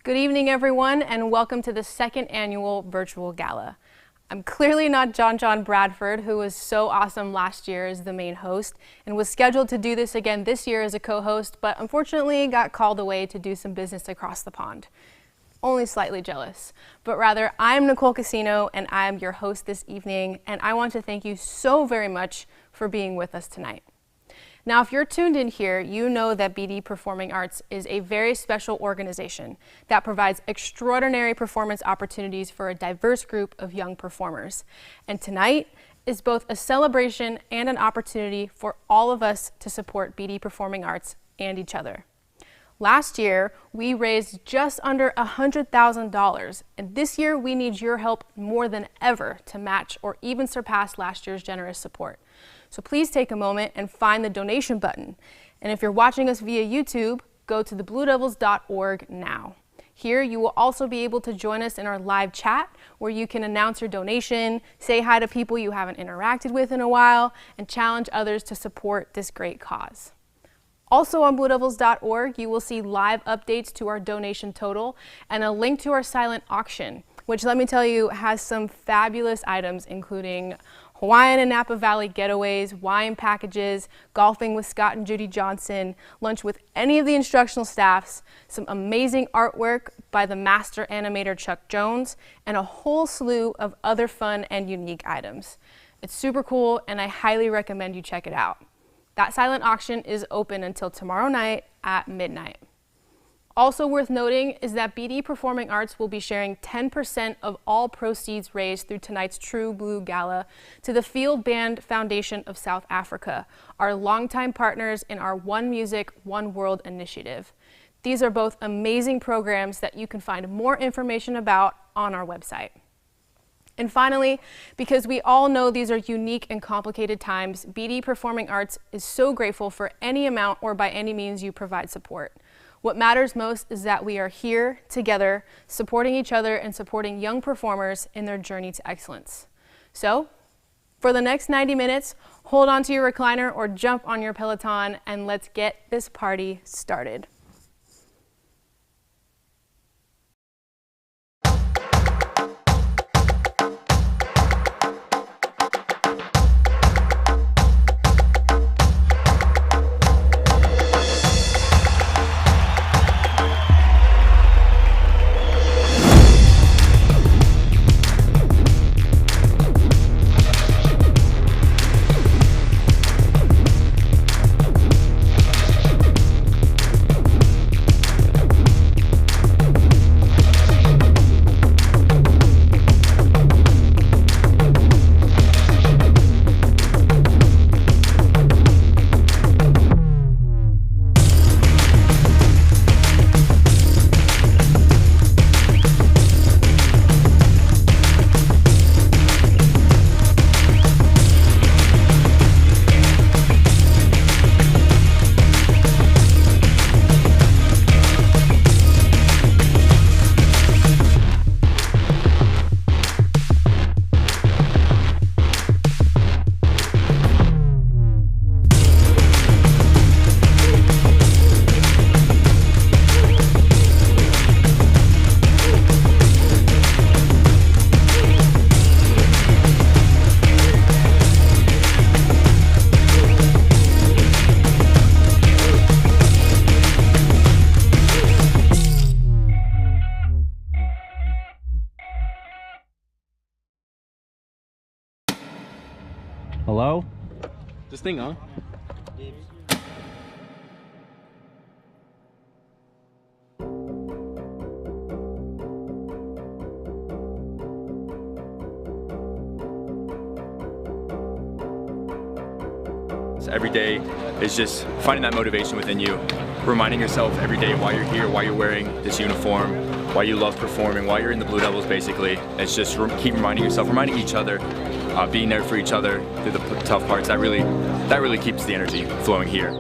Good evening, everyone, and welcome to the second annual virtual gala. I'm clearly not John Bradford, who was so awesome last year as the main host and was scheduled to do this again this year as a co-host, but unfortunately got called away to do some business across the pond. Only slightly jealous, but rather I'm Nicole Casino and I'm your host this evening, and I want to thank you so very much for being with us tonight. Now, if you're tuned in here, you know that BD Performing Arts is a very special organization that provides extraordinary performance opportunities for a diverse group of young performers. And tonight is both a celebration and an opportunity for all of us to support BD Performing Arts and each other. Last year, we raised just under $100,000, and this year we need your help more than ever to match or even surpass last year's generous support. So please take a moment and find the donation button. And if you're watching us via YouTube, go to thebluedevils.org now. Here you will also be able to join us in our live chat where you can announce your donation, say hi to people you haven't interacted with in a while, and challenge others to support this great cause. Also on bluedevils.org, you will see live updates to our donation total and a link to our silent auction, which, let me tell you, has some fabulous items, including Hawaiian and Napa Valley getaways, wine packages, golfing with Scott and Judy Johnson, lunch with any of the instructional staffs, some amazing artwork by the master animator Chuck Jones, and a whole slew of other fun and unique items. It's super cool, and I highly recommend you check it out. That silent auction is open until tomorrow night at midnight. Also worth noting is that BD Performing Arts will be sharing 10% of all proceeds raised through tonight's True Blue Gala to the Field Band Foundation of South Africa, our longtime partners in our One Music, One World initiative. These are both amazing programs that you can find more information about on our website. And finally, because we all know these are unique and complicated times, BD Performing Arts is so grateful for any amount or by any means you provide support. What matters most is that we are here together, supporting each other and supporting young performers in their journey to excellence. So, for the next 90 minutes, hold on to your recliner or jump on your Peloton and let's get this party started. Hello? This thing on? Every day is just finding that motivation within you, reminding yourself every day why you're here, why you're wearing this uniform, why you love performing, why you're in the Blue Devils basically. It's just keep reminding yourself, reminding each other, being there for each other through the tough parts. That really keeps the energy flowing here.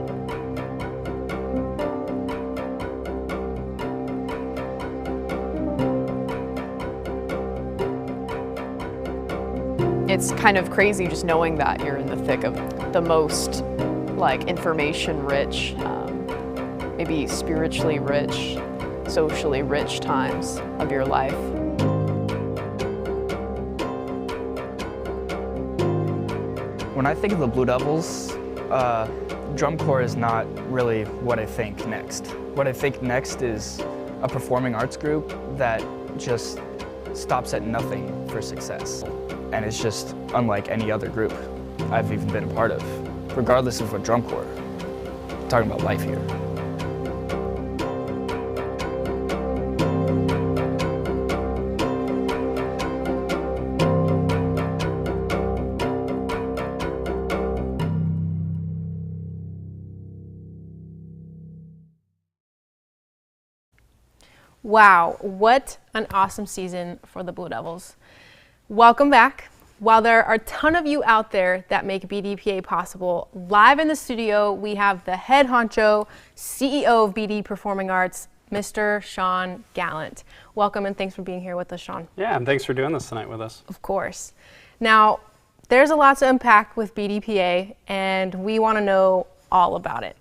It's kind of crazy just knowing that you're in the thick of the most information rich, maybe spiritually rich socially rich times of your life. When I think of the Blue Devils, drum corps is not really what I think next. What I think next is a performing arts group that just stops at nothing for success. And it's just unlike any other group I've even been a part of, regardless of what drum corps. I'm talking about life here. Wow, what an awesome season for the Blue Devils. Welcome back. While there are a ton of you out there that make BDPA possible, live in the studio, we have the head honcho, CEO of BD Performing Arts, Mr. Sean Gallant. Welcome and thanks for being here with us, Sean. Yeah, and thanks for doing this tonight with us. Of course. Now, there's a lot to unpack with BDPA, and we want to know all about it.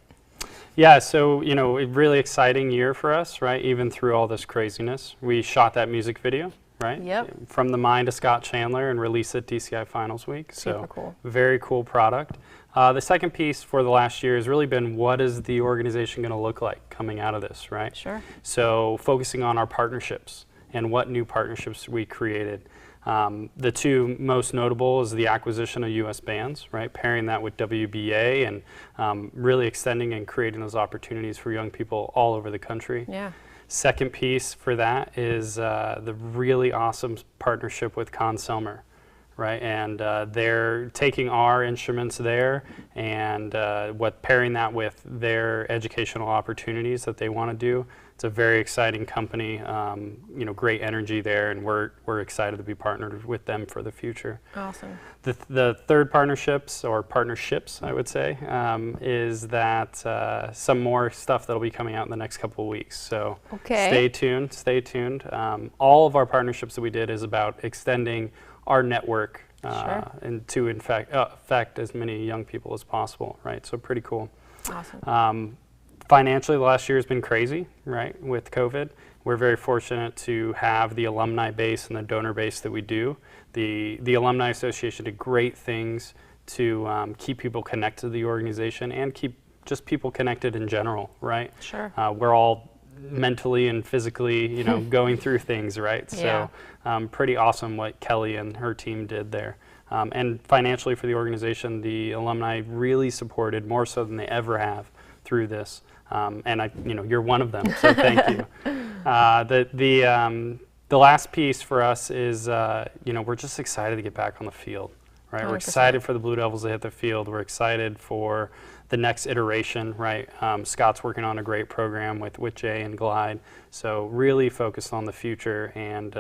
Yeah, so, you know, a really exciting year for us, right? Even through all this craziness. We shot that music video, right? Yep. From the mind of Scott Chandler and released it DCI Finals Week. Super cool. Very cool product. The second piece for the last year has really been what is the organization going to look like coming out of this, right? Sure. So focusing on our partnerships and what new partnerships we created. The two most notable is the acquisition of U.S. bands, right? Pairing that with WBA and really extending and creating those opportunities for young people all over the country. Yeah. Second piece for that is the really awesome partnership with Con Selmer, right? And they're taking our instruments there and pairing that with their educational opportunities that they want to do. It's a very exciting company, you know, great energy there, and we're excited to be partnered with them for the future. Awesome. The third partnerships, I would say, is that some more stuff that'll be coming out in the next couple of weeks. So stay tuned, stay tuned. All of our partnerships that we did is about extending our network and to affect as many young people as possible, right? So pretty cool. Awesome. Financially, the last year has been crazy, right, with COVID. We're very fortunate to have the alumni base and the donor base that we do. The Alumni Association did great things to keep people connected to the organization and keep just people connected in general, right? Sure. We're all mentally and physically, you know, going through things, right? Yeah. So pretty awesome what Kelly and her team did there. And financially for the organization, the alumni really supported more so than they ever have through this. And you know, you're one of them, so thank you. The last piece for us is, you know, we're just excited to get back on the field, right? 100%. We're excited for the Blue Devils to hit the field. We're excited for the next iteration, right? Scott's working on a great program with Jay and Glide, so really focused on the future, and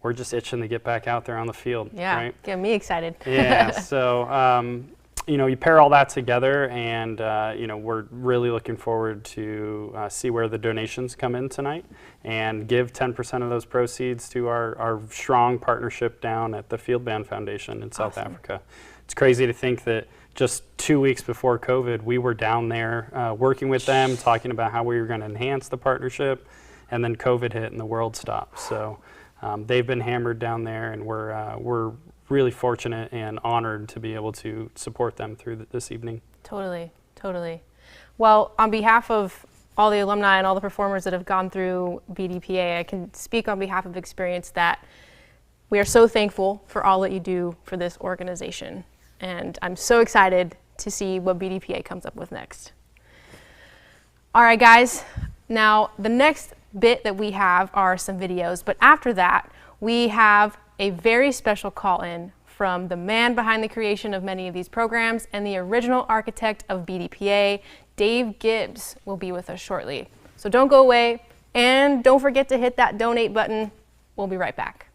we're just itching to get back out there on the field. Yeah, right? get me excited. Yeah, so you know, you pair all that together, and you know, we're really looking forward to see where the donations come in tonight, and give 10% of those proceeds to our strong partnership down at the Field Band Foundation in South Africa. It's crazy to think that just 2 weeks before COVID, we were down there working with them, talking about how we were going to enhance the partnership, and then COVID hit and the world stopped. So they've been hammered down there, and we're really fortunate and honored to be able to support them through this evening. Totally, totally. Well, on behalf of all the alumni and all the performers that have gone through BDPA, I can speak on behalf of experience that we are so thankful for all that you do for this organization. And I'm so excited to see what BDPA comes up with next. All right, guys. Now, the next bit that we have are some videos, but after that, we have a very special call-in from the man behind the creation of many of these programs and the original architect of BDPA, Dave Gibbs, will be with us shortly. So don't go away, and don't forget to hit that donate button. We'll be right back.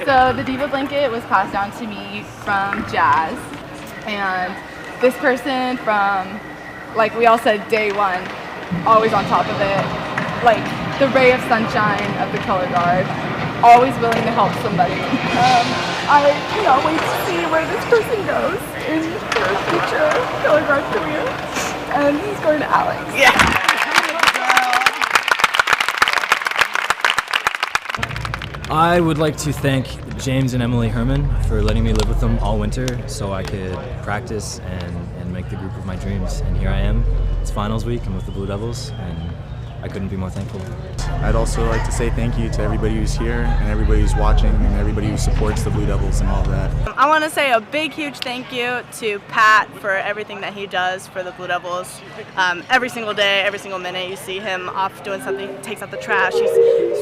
So the Diva blanket was passed down to me from Jazz, and this person from, like we all said, day one, always on top of it, like the ray of sunshine of the color guard, always willing to help somebody. I cannot wait to see where this person goes in her future color guard career, and he's going to Alex. Yeah. I would like to thank James and Emily Herman for letting me live with them all winter so I could practice and make the group of my dreams. And here I am. It's finals week. I'm with the Blue Devils, and I couldn't be more thankful. I'd also like to say thank you to everybody who's here and everybody who's watching and everybody who supports the Blue Devils and all of that. I want to say a big, huge thank you to Pat for everything that he does for the Blue Devils. Every single day, every single minute, you see him off doing something, takes out the trash, he's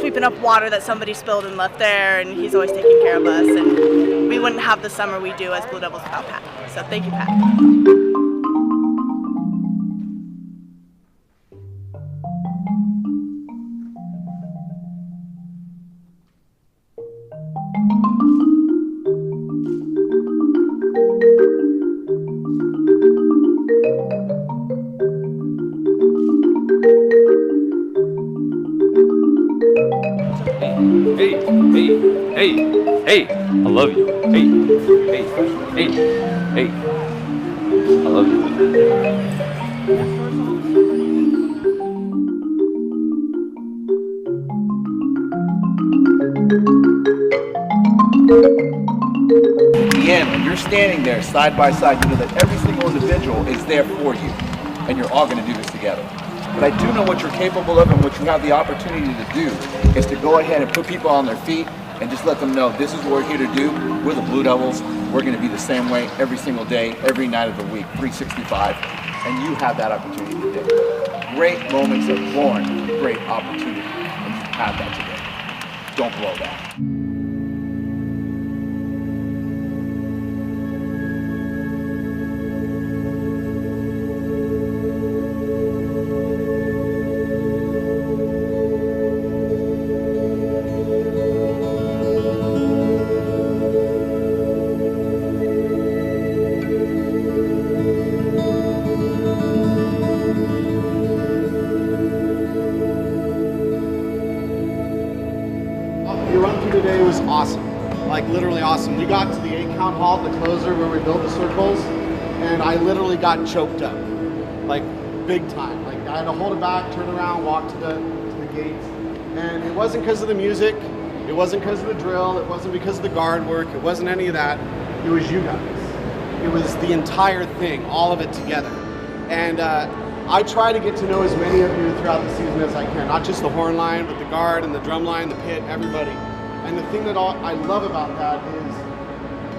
sweeping up water that somebody spilled and left there, and he's always taking care of us. And we wouldn't have the summer we do as Blue Devils without Pat. So thank you, Pat. Hey, I love you. Hey, I love you. Deanne, when you're standing there side by side, you know that every single individual is there for you, and you're all going to do this together. But I do know what you're capable of, and what you have the opportunity to do is to go ahead and put people on their feet and just let them know this is what we're here to do. We're the Blue Devils. We're going to be the same way every single day, every night of the week, 365. And you have that opportunity today. Great moments are born, great opportunity, and you have that today. Don't blow that. Today was awesome, like literally awesome. We got to the 8-count halt, the closer where we build the circles, and I literally got choked up, like big time. Like I had to hold it back, turn around, walk to the gates, and it wasn't because of the music, it wasn't because of the drill, it wasn't because of the guard work, it wasn't any of that. It was you guys. It was the entire thing, all of it together. And I try to get to know as many of you throughout the season as I can, not just the horn line, but the guard and the drum line, the pit, everybody. And the thing that I love about that is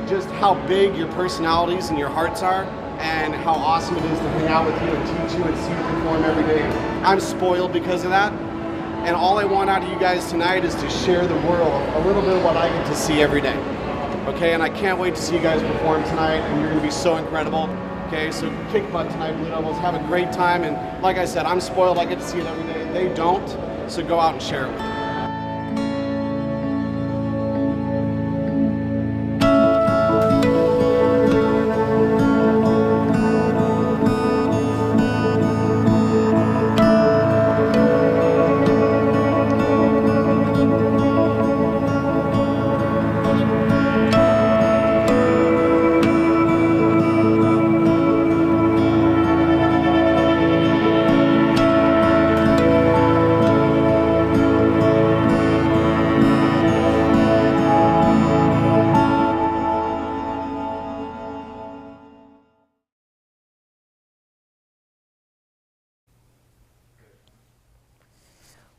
just how big your personalities and your hearts are, and how awesome it is to hang out with you and teach you and see you perform every day. I'm spoiled because of that, and all I want out of you guys tonight is to share the world a little bit of what I get to see every day. Okay, and I can't wait to see you guys perform tonight, and you're going to be so incredible. Okay, so kick butt tonight, Blue Devils. Have a great time, and like I said, I'm spoiled. I get to see it every day. They don't, so go out and share it with them.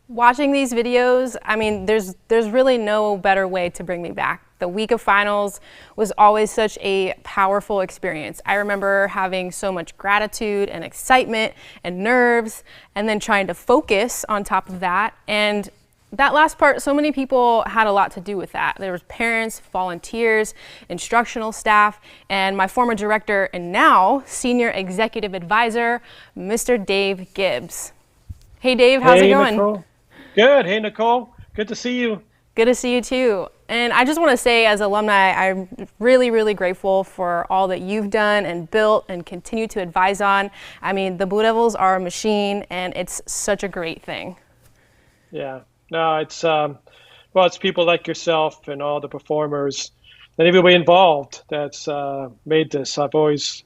Watching these videos, I mean, there's really no better way to bring me back. The week of finals was always such a powerful experience. I remember having so much gratitude and excitement and nerves, and then trying to focus on top of that. And that last part, so many people had a lot to do with that. There was parents, volunteers, instructional staff, and my former director and now senior executive advisor, Mr. Dave Gibbs. Hey Dave, how's it going? Nicole. Good. Hey Nicole, good to see you. Good to see you too. And I just want to say, as alumni, I'm really, really grateful for all that you've done and built and continue to advise on. I mean, the Blue Devils are a machine, and it's such a great thing. Yeah, no, it's it's people like yourself and all the performers and everybody involved that's made this. I've always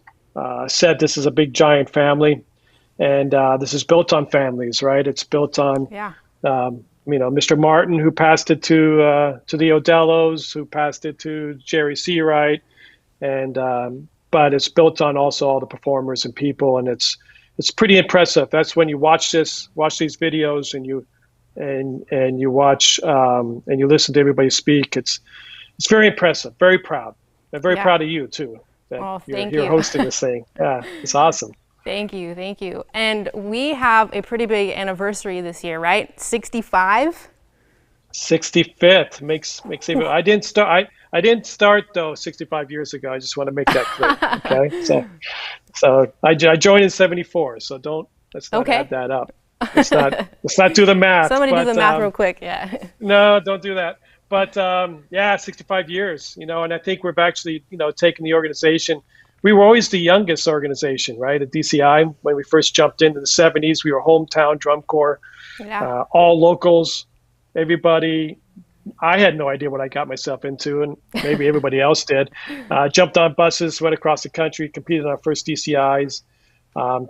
said this is a big, giant family, and this is built on families, right? It's built on Mr. Martin, who passed it to the Odellos, who passed it to Jerry Seawright, and but it's built on also all the performers and people, and it's pretty impressive. That's when you watch these videos and you watch and you listen to everybody speak. It's very impressive. Very proud. I'm very proud of you too. That you're hosting this thing. Yeah, it's awesome. Thank you, thank you. And we have a pretty big anniversary this year, right? 65? 65th makes even. I didn't start though 65 years ago. I just want to make that clear. Okay, so I joined in 74. So let's not add that up. Let's not do the math. Somebody do the math real quick. Yeah. No, don't do that. But 65 years. And I think we've actually taken the organization. We were always the youngest organization, right, at DCI. When we first jumped into the 70s, we were hometown drum corps, all locals, everybody. I had no idea what I got myself into, and maybe everybody else did. Jumped on buses, went across the country, competed on our first DCIs.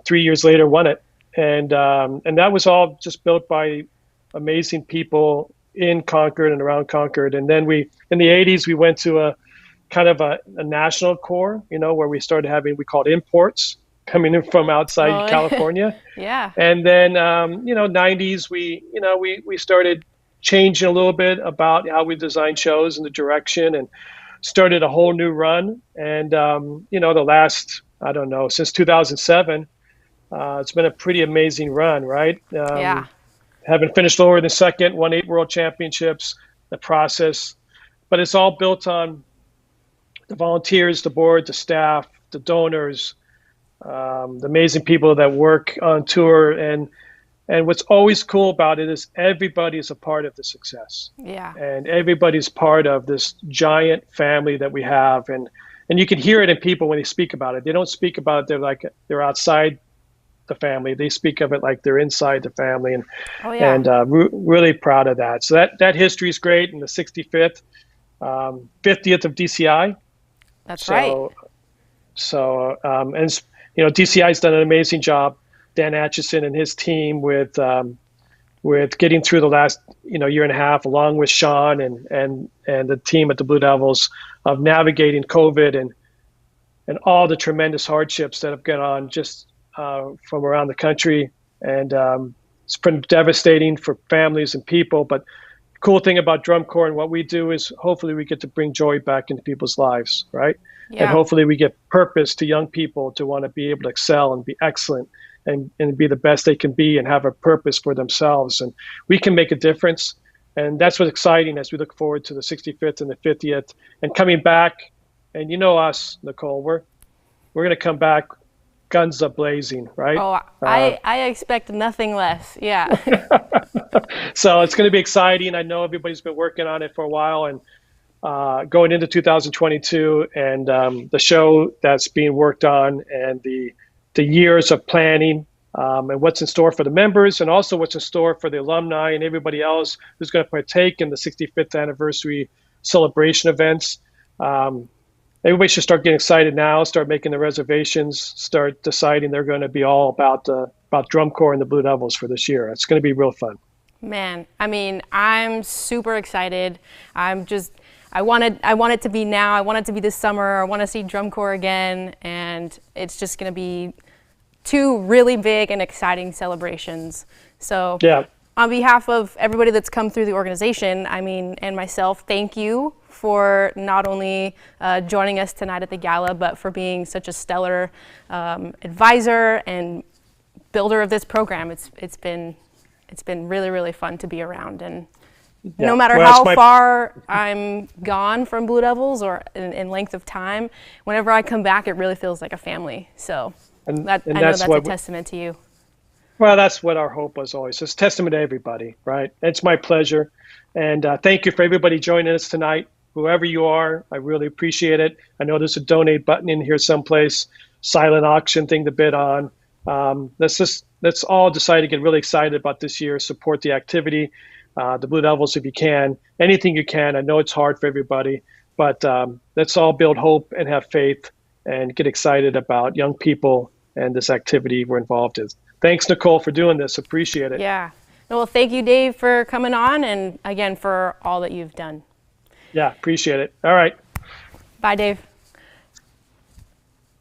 3 years later, won it. And that was all just built by amazing people in Concord and around Concord. And then in the 80s, we went to a kind of a national core, where we started having, we called imports coming in from outside California. Yeah. And then, 90s, we started changing a little bit about how we design shows and the direction, and started a whole new run. And, the last, I don't know, since 2007, it's been a pretty amazing run, right? Having finished lower than second, won 8 world championships, the process, but it's all built on the volunteers, the board, the staff, the donors, the amazing people that work on tour. And what's always cool about it is everybody is a part of the success. Yeah. And everybody's part of this giant family that we have. And you can hear it in people when they speak about it. They don't speak about it, they're outside the family. They speak of it like they're inside the family. And really proud of that. So that history is great. And the 65th, 50th of DCI. That's right. So, DCI's done an amazing job. Dan Atchison and his team with getting through the last, year and a half, along with Sean and the team at the Blue Devils, of navigating COVID and all the tremendous hardships that have gone on just from around the country. And it's been devastating for families and people. But cool thing about drum corps and what we do is hopefully we get to bring joy back into people's lives, right? Yeah. And hopefully we get purpose to young people to want to be able to excel and be excellent and be the best they can be and have a purpose for themselves. And we can make a difference. And that's what's exciting as we look forward to the 65th and the 50th and coming back. And us, Nicole, we're going to come back guns a-blazing, right? Oh, I expect nothing less. Yeah. So it's going to be exciting. I know everybody's been working on it for a while, and going into 2022, and the show that's being worked on, and the years of planning, and what's in store for the members, and also what's in store for the alumni and everybody else who's going to partake in the 65th anniversary celebration events. Everybody should start getting excited now, start making the reservations, start deciding they're going to be all about drum corps and the Blue Devils for this year. It's going to be real fun. Man, I mean, I'm super excited. I want it to be now. I want it to be this summer. I want to see drum corps again, and it's just going to be 2 really big and exciting celebrations. So on behalf of everybody that's come through the organization, and myself, thank you for not only joining us tonight at the gala, but for being such a stellar advisor and builder of this program. It's been really, really fun to be around. And no matter how far I'm gone from Blue Devils or in length of time, whenever I come back, it really feels like a family. So I know that's a testament to you. Well, that's what our hope was always. It's testament to everybody, right? It's my pleasure. And thank you for everybody joining us tonight. Whoever you are, I really appreciate it. I know there's a donate button in here someplace, silent auction thing to bid on. Let's all decide to get really excited about this year, support the activity, the Blue Devils if you can, anything you can. I know it's hard for everybody, but let's all build hope and have faith and get excited about young people and this activity we're involved in. Thanks, Nicole, for doing this. Appreciate it. Yeah. Well, thank you, Dave, for coming on, and again, for all that you've done. Yeah, appreciate it. All right. Bye, Dave.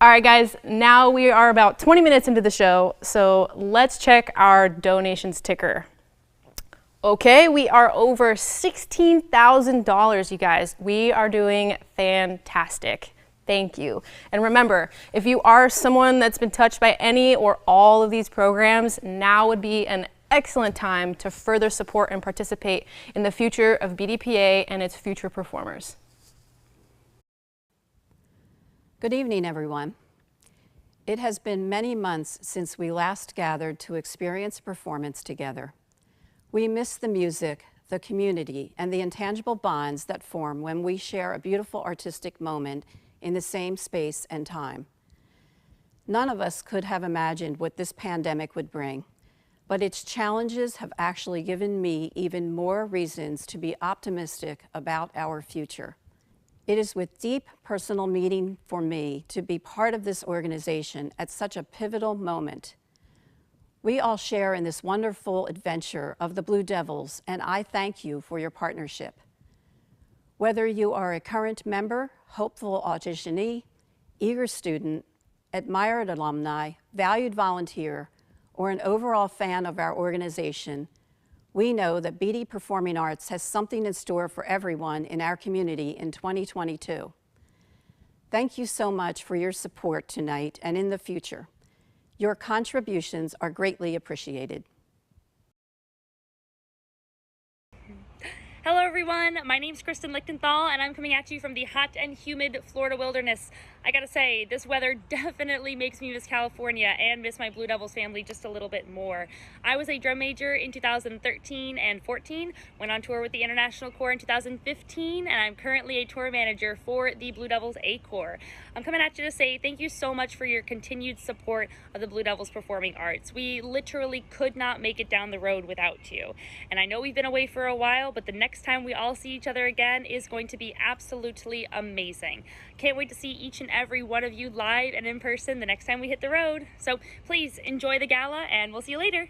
All right, guys, now we are about 20 minutes into the show, so let's check our donations ticker. Okay, we are over $16,000, you guys. We are doing fantastic. Thank you. And remember, if you are someone that's been touched by any or all of these programs, now would be an excellent time to further support and participate in the future of BDPA and its future performers. Good evening, everyone. It has been many months since we last gathered to experience a performance together. We miss the music, the community, and the intangible bonds that form when we share a beautiful artistic moment in the same space and time. None of us could have imagined what this pandemic would bring, but its challenges have actually given me even more reasons to be optimistic about our future. It is with deep personal meaning for me to be part of this organization at such a pivotal moment. We all share in this wonderful adventure of the Blue Devils, and I thank you for your partnership. Whether you are a current member, hopeful auditionee, eager student, admired alumni, valued volunteer, or an overall fan of our organization, we know that BD Performing Arts has something in store for everyone in our community in 2022. Thank you so much for your support tonight and in the future. Your contributions are greatly appreciated. Hello everyone, my name's Kristen Lichtenthal and I'm coming at you from the hot and humid Florida wilderness. I gotta say, this weather definitely makes me miss California and miss my Blue Devils family just a little bit more. I was a drum major in 2013 and 14, went on tour with the International Corps in 2015, and I'm currently a tour manager for the Blue Devils A Corps. I'm coming at you to say thank you so much for your continued support of the Blue Devils Performing Arts. We literally could not make it down the road without you. And I know we've been away for a while, but the next time we all see each other again is going to be absolutely amazing. Can't wait to see each and every one of you live and in person the next time we hit the road. So please enjoy the gala and we'll see you later.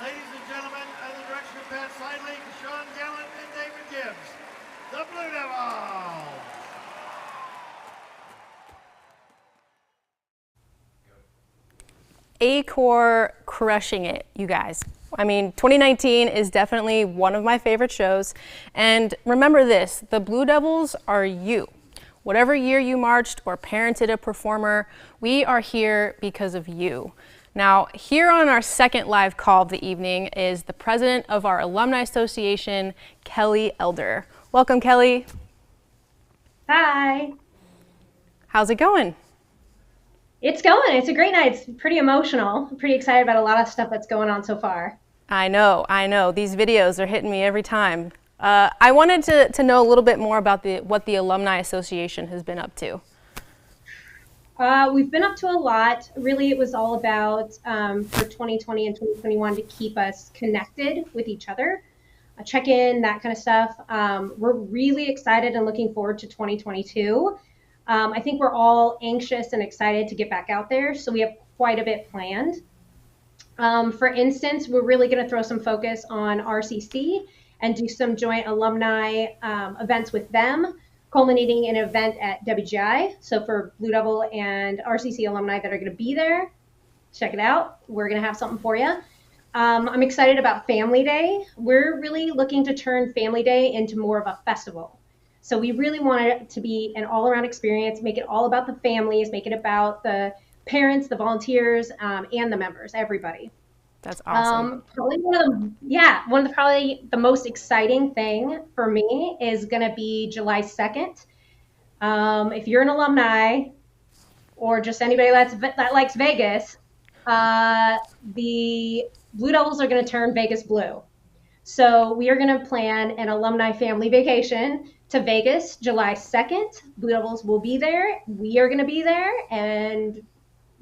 Ladies and gentlemen, under the direction of Pat Sidley, Sean Gallant, and David Gibbs, the Blue Devils. A-Corps crushing it, you guys. I mean, 2019 is definitely one of my favorite shows. And remember this, the Blue Devils are you. Whatever year you marched or parented a performer, we are here because of you. Now, here on our second live call of the evening is the president of our Alumni Association, Kelly Elder. Welcome, Kelly. Hi. How's it going? It's going. It's a great night. It's pretty emotional. I'm pretty excited about a lot of stuff that's going on so far. I know. These videos are hitting me every time. I wanted to know a little bit more about what the Alumni Association has been up to. We've been up to a lot. Really, it was all about for 2020 and 2021 to keep us connected with each other, check in, that kind of stuff. We're really excited and looking forward to 2022. I think we're all anxious and excited to get back out there, so we have quite a bit planned. For instance, we're really going to throw some focus on RCC and do some joint alumni events with them, culminating in an event at WGI. So for Blue Devil and RCC alumni that are going to be there, check it out. We're going to have something for you. I'm excited about Family Day. We're really looking to turn Family Day into more of a festival. So we really want it to be an all-around experience, make it all about the families, make it about the parents, the volunteers, and the members, everybody. That's awesome. Probably probably the most exciting thing for me is going to be July 2nd. If you're an alumni or just anybody that likes Vegas, the Blue Devils are going to turn Vegas blue. So we are going to plan an alumni family vacation to Vegas July 2nd. Blue Devils will be there. We are going to be there, and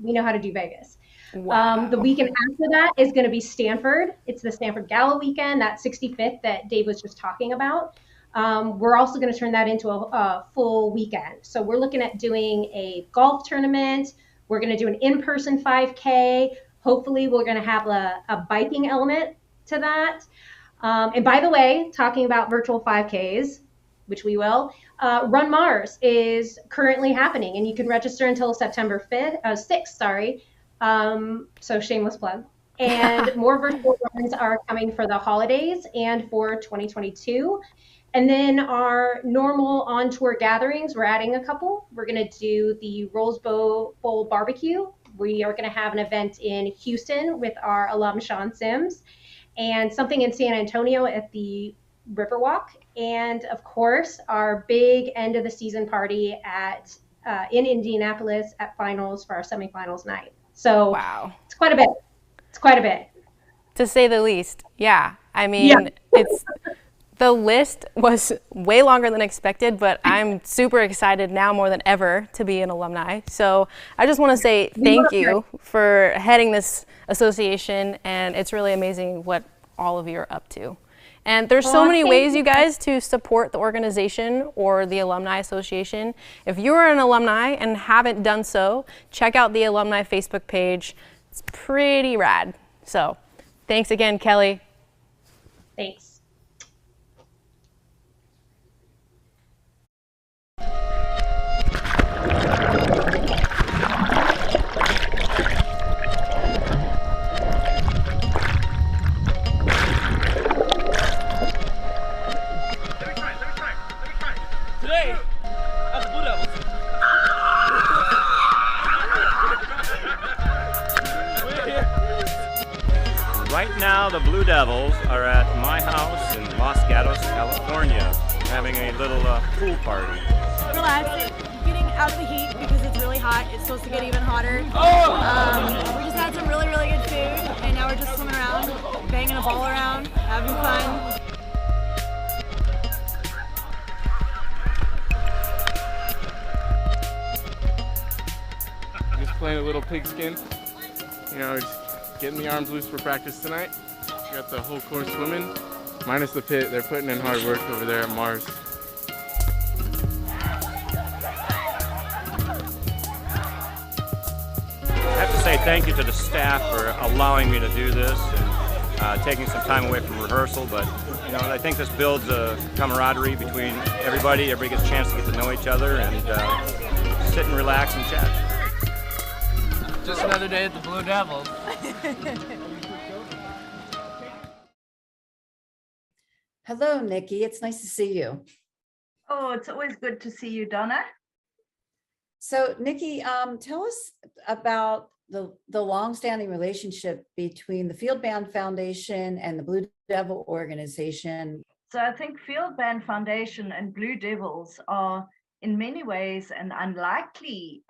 we know how to do Vegas. Wow. The weekend after that is going to be Stanford. It's the Stanford Gala weekend, that 65th that Dave was just talking about. We're also going to turn that into a full weekend. So we're looking at doing a golf tournament. We're going to do an in-person 5K. Hopefully we're going to have a biking element to that. And by the way, talking about virtual 5Ks, which we will, Run Mars is currently happening, and you can register until September 6th, so shameless plug. And more virtual runs are coming for the holidays and for 2022. And then our normal on-tour gatherings, we're adding a couple. We're going to do the Rose Bowl barbecue. We are going to have an event in Houston with our alum Sean Sims, and something in San Antonio at the Riverwalk, and of course our big end of the season party at in Indianapolis at finals for our semifinals night. So wow, it's quite a bit, to say the least. Yeah, I mean, it's the list was way longer than expected, but I'm super excited now more than ever to be an alumni. So I just want to say thank you for heading this association, and it's really amazing what all of you are up to. And there's so many ways, you guys, to support the organization or the Alumni Association. If you're an alumni and haven't done so, check out the Alumni Facebook page. It's pretty rad. So thanks again, Kelly. Thanks. Right now, the Blue Devils are at my house in Los Gatos, California, having a little pool party. Relaxing, getting out of the heat because it's really hot. It's supposed to get even hotter. We just had some really, really good food, and now we're just swimming around, banging a ball around, having fun. Just playing a little pigskin, you know, just getting the arms loose for practice tonight. Got the whole course swimming, minus the pit. They're putting in hard work over there at Mars. I have to say thank you to the staff for allowing me to do this, and taking some time away from rehearsal, but I think this builds a camaraderie between everybody. Everybody gets a chance to get to know each other and sit and relax and chat. Just another day at the Blue Devils. Hello, Nikki. It's nice to see you. Oh, it's always good to see you, Donna. So, Nikki, tell us about the longstanding relationship between the Field Band Foundation and the Blue Devil organization. So I think Field Band Foundation and Blue Devils are in many ways an unlikely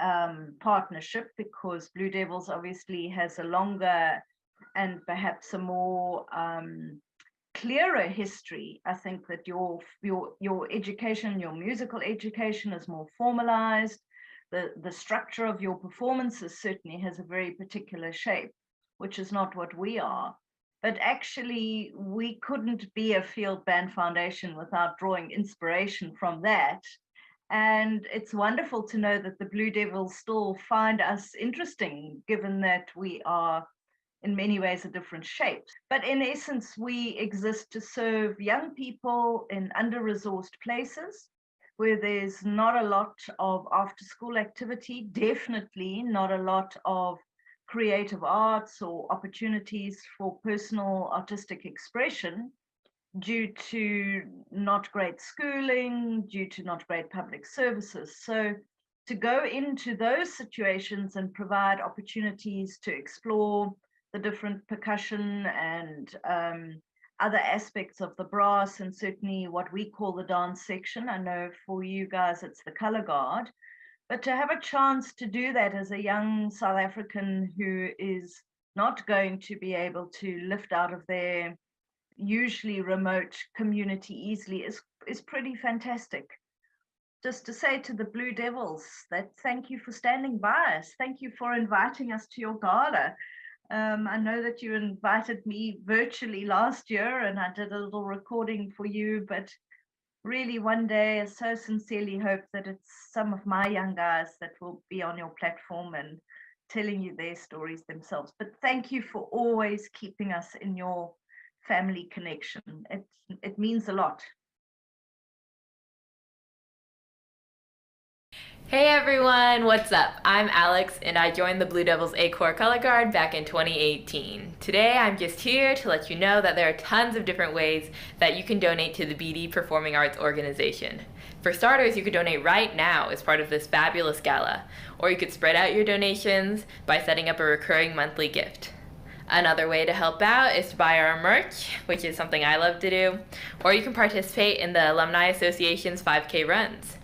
partnership, because Blue Devils obviously has a longer and perhaps a more clearer history. I think that your education, your musical education is more formalized. The structure of your performances certainly has a very particular shape, which is not what we are. But actually, we couldn't be a Field Band Foundation without drawing inspiration from that. And it's wonderful to know that the Blue Devils still find us interesting, given that we are in many ways a different shape. But in essence, we exist to serve young people in under-resourced places, where there's not a lot of after-school activity, definitely not a lot of creative arts or opportunities for personal artistic expression, due to not great schooling, due to not great public services. So to go into those situations and provide opportunities to explore the different percussion and other aspects of the brass, and certainly what we call the dance section. I know for you guys it's the color guard, but to have a chance to do that as a young South African who is not going to be able to lift out of their usually remote community easily is pretty fantastic. Just to say to the Blue Devils that thank you for standing by us. Thank you for inviting us to your gala. I know that you invited me virtually last year and I did a little recording for you, but really one day I so sincerely hope that it's some of my young guys that will be on your platform and telling you their stories themselves. But thank you for always keeping us in your family connection. It means a lot. Hey everyone, what's up? I'm Alex and I joined the Blue Devils A-Corps Color Guard back in 2018. Today I'm just here to let you know that there are tons of different ways that you can donate to the BD Performing Arts organization. For starters, you could donate right now as part of this fabulous gala, or you could spread out your donations by setting up a recurring monthly gift. Another way to help out is to buy our merch, which is something I love to do, or you can participate in the Alumni Association's 5K runs.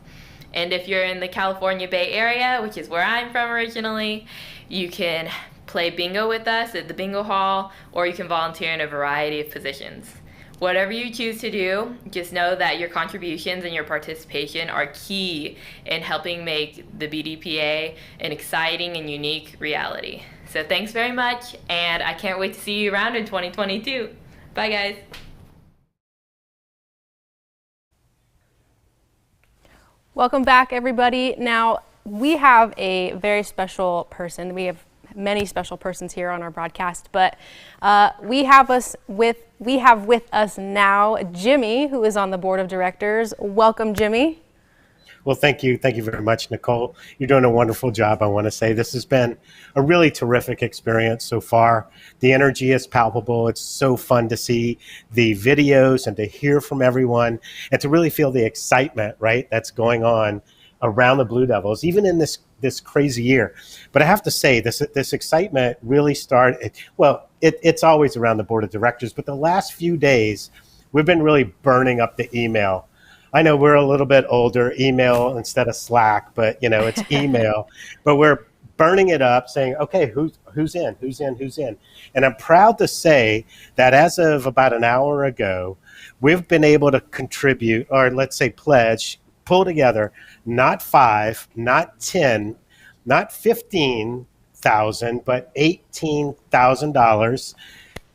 And if you're in the California Bay Area, which is where I'm from originally, you can play bingo with us at the bingo hall, or you can volunteer in a variety of positions. Whatever you choose to do, just know that your contributions and your participation are key in helping make the BDPA an exciting and unique reality. So thanks very much, and I can't wait to see you around in 2022. Bye guys. Welcome back, everybody. Now, we have a very special person. We have many special persons here on our broadcast, but we have with us now Jimmy, who is on the board of directors. Welcome, Jimmy. Well, thank you very much, Nicole. You're doing a wonderful job. I want to say this has been a really terrific experience so far. The energy is palpable. It's so fun to see the videos and to hear from everyone and to really feel the excitement, right, that's going on around the Blue Devils, even in this crazy year. But I have to say, this excitement really started, well, it's always around the board of directors, but the last few days, we've been really burning up the email. I know we're a little bit older, email instead of Slack, but it's email. But we're burning it up, saying, okay, who's in? And I'm proud to say that as of about an hour ago, we've been able to contribute, or let's say pledge, pull together, not 5, not 10, not 15,000, but $18,000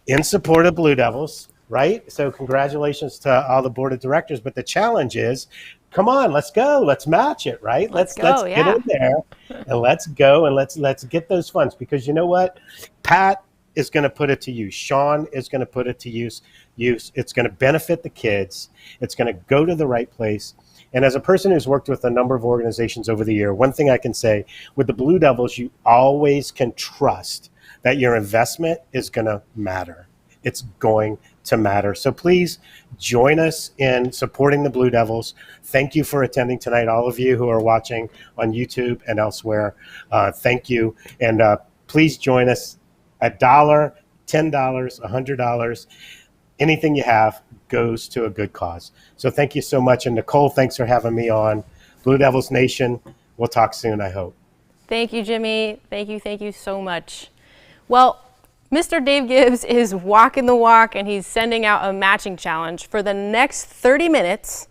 in support of Blue Devils. Right? So congratulations to all the board of directors. But the challenge is, come on, let's go. Let's match it, right? Let's get in there and let's go and let's get those funds. Because you know what? Pat is going to put it to use. Sean is going to put it to use. It's going to benefit the kids. It's going to go to the right place. And as a person who's worked with a number of organizations over the year, one thing I can say with the Blue Devils, you always can trust that your investment is going to matter. It's going to matter. So please join us in supporting the Blue Devils. Thank you for attending tonight, all of you who are watching on YouTube and elsewhere. Thank you. And please join us. $1, $10, $100, anything you have goes to a good cause. So thank you so much. And Nicole, thanks for having me on. Blue Devils Nation, we'll talk soon, I hope. Thank you, Jimmy. Thank you so much. Well, Mr. Dave Gibbs is walking the walk, and he's sending out a matching challenge. For the next 30 minutes,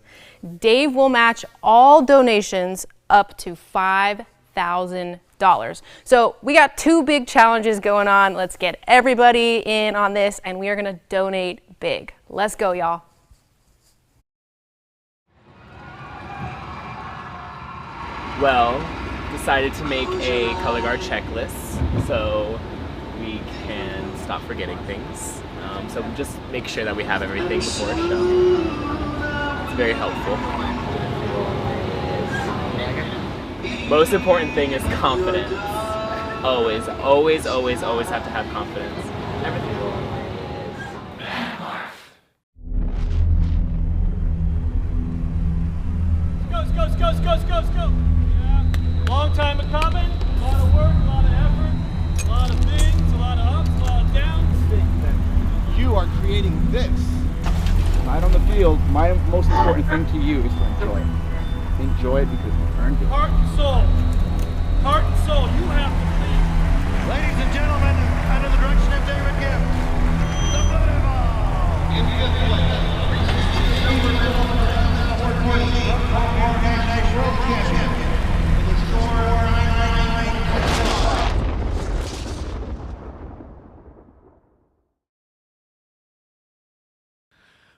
Dave will match all donations up to $5,000. So we got two big challenges going on. Let's get everybody in on this, and we are going to donate big. Let's go, y'all. Well, decided to make a color guard checklist so we can stop forgetting things. So just make sure that we have everything before a show. It's very helpful. Most important thing is confidence. Always, always, always, always have to have confidence. Everything. Let's go. Yeah. Long time coming, a lot of work, a lot of effort, a lot of things, a lot of ups, a lot of downs. You are creating this. Right on the field, my most important thing to you is to enjoy it. Enjoy it because you earned it. Heart and soul. Heart and soul, you have to please. Ladies and gentlemen, under the direction of David Gibbs, the Blue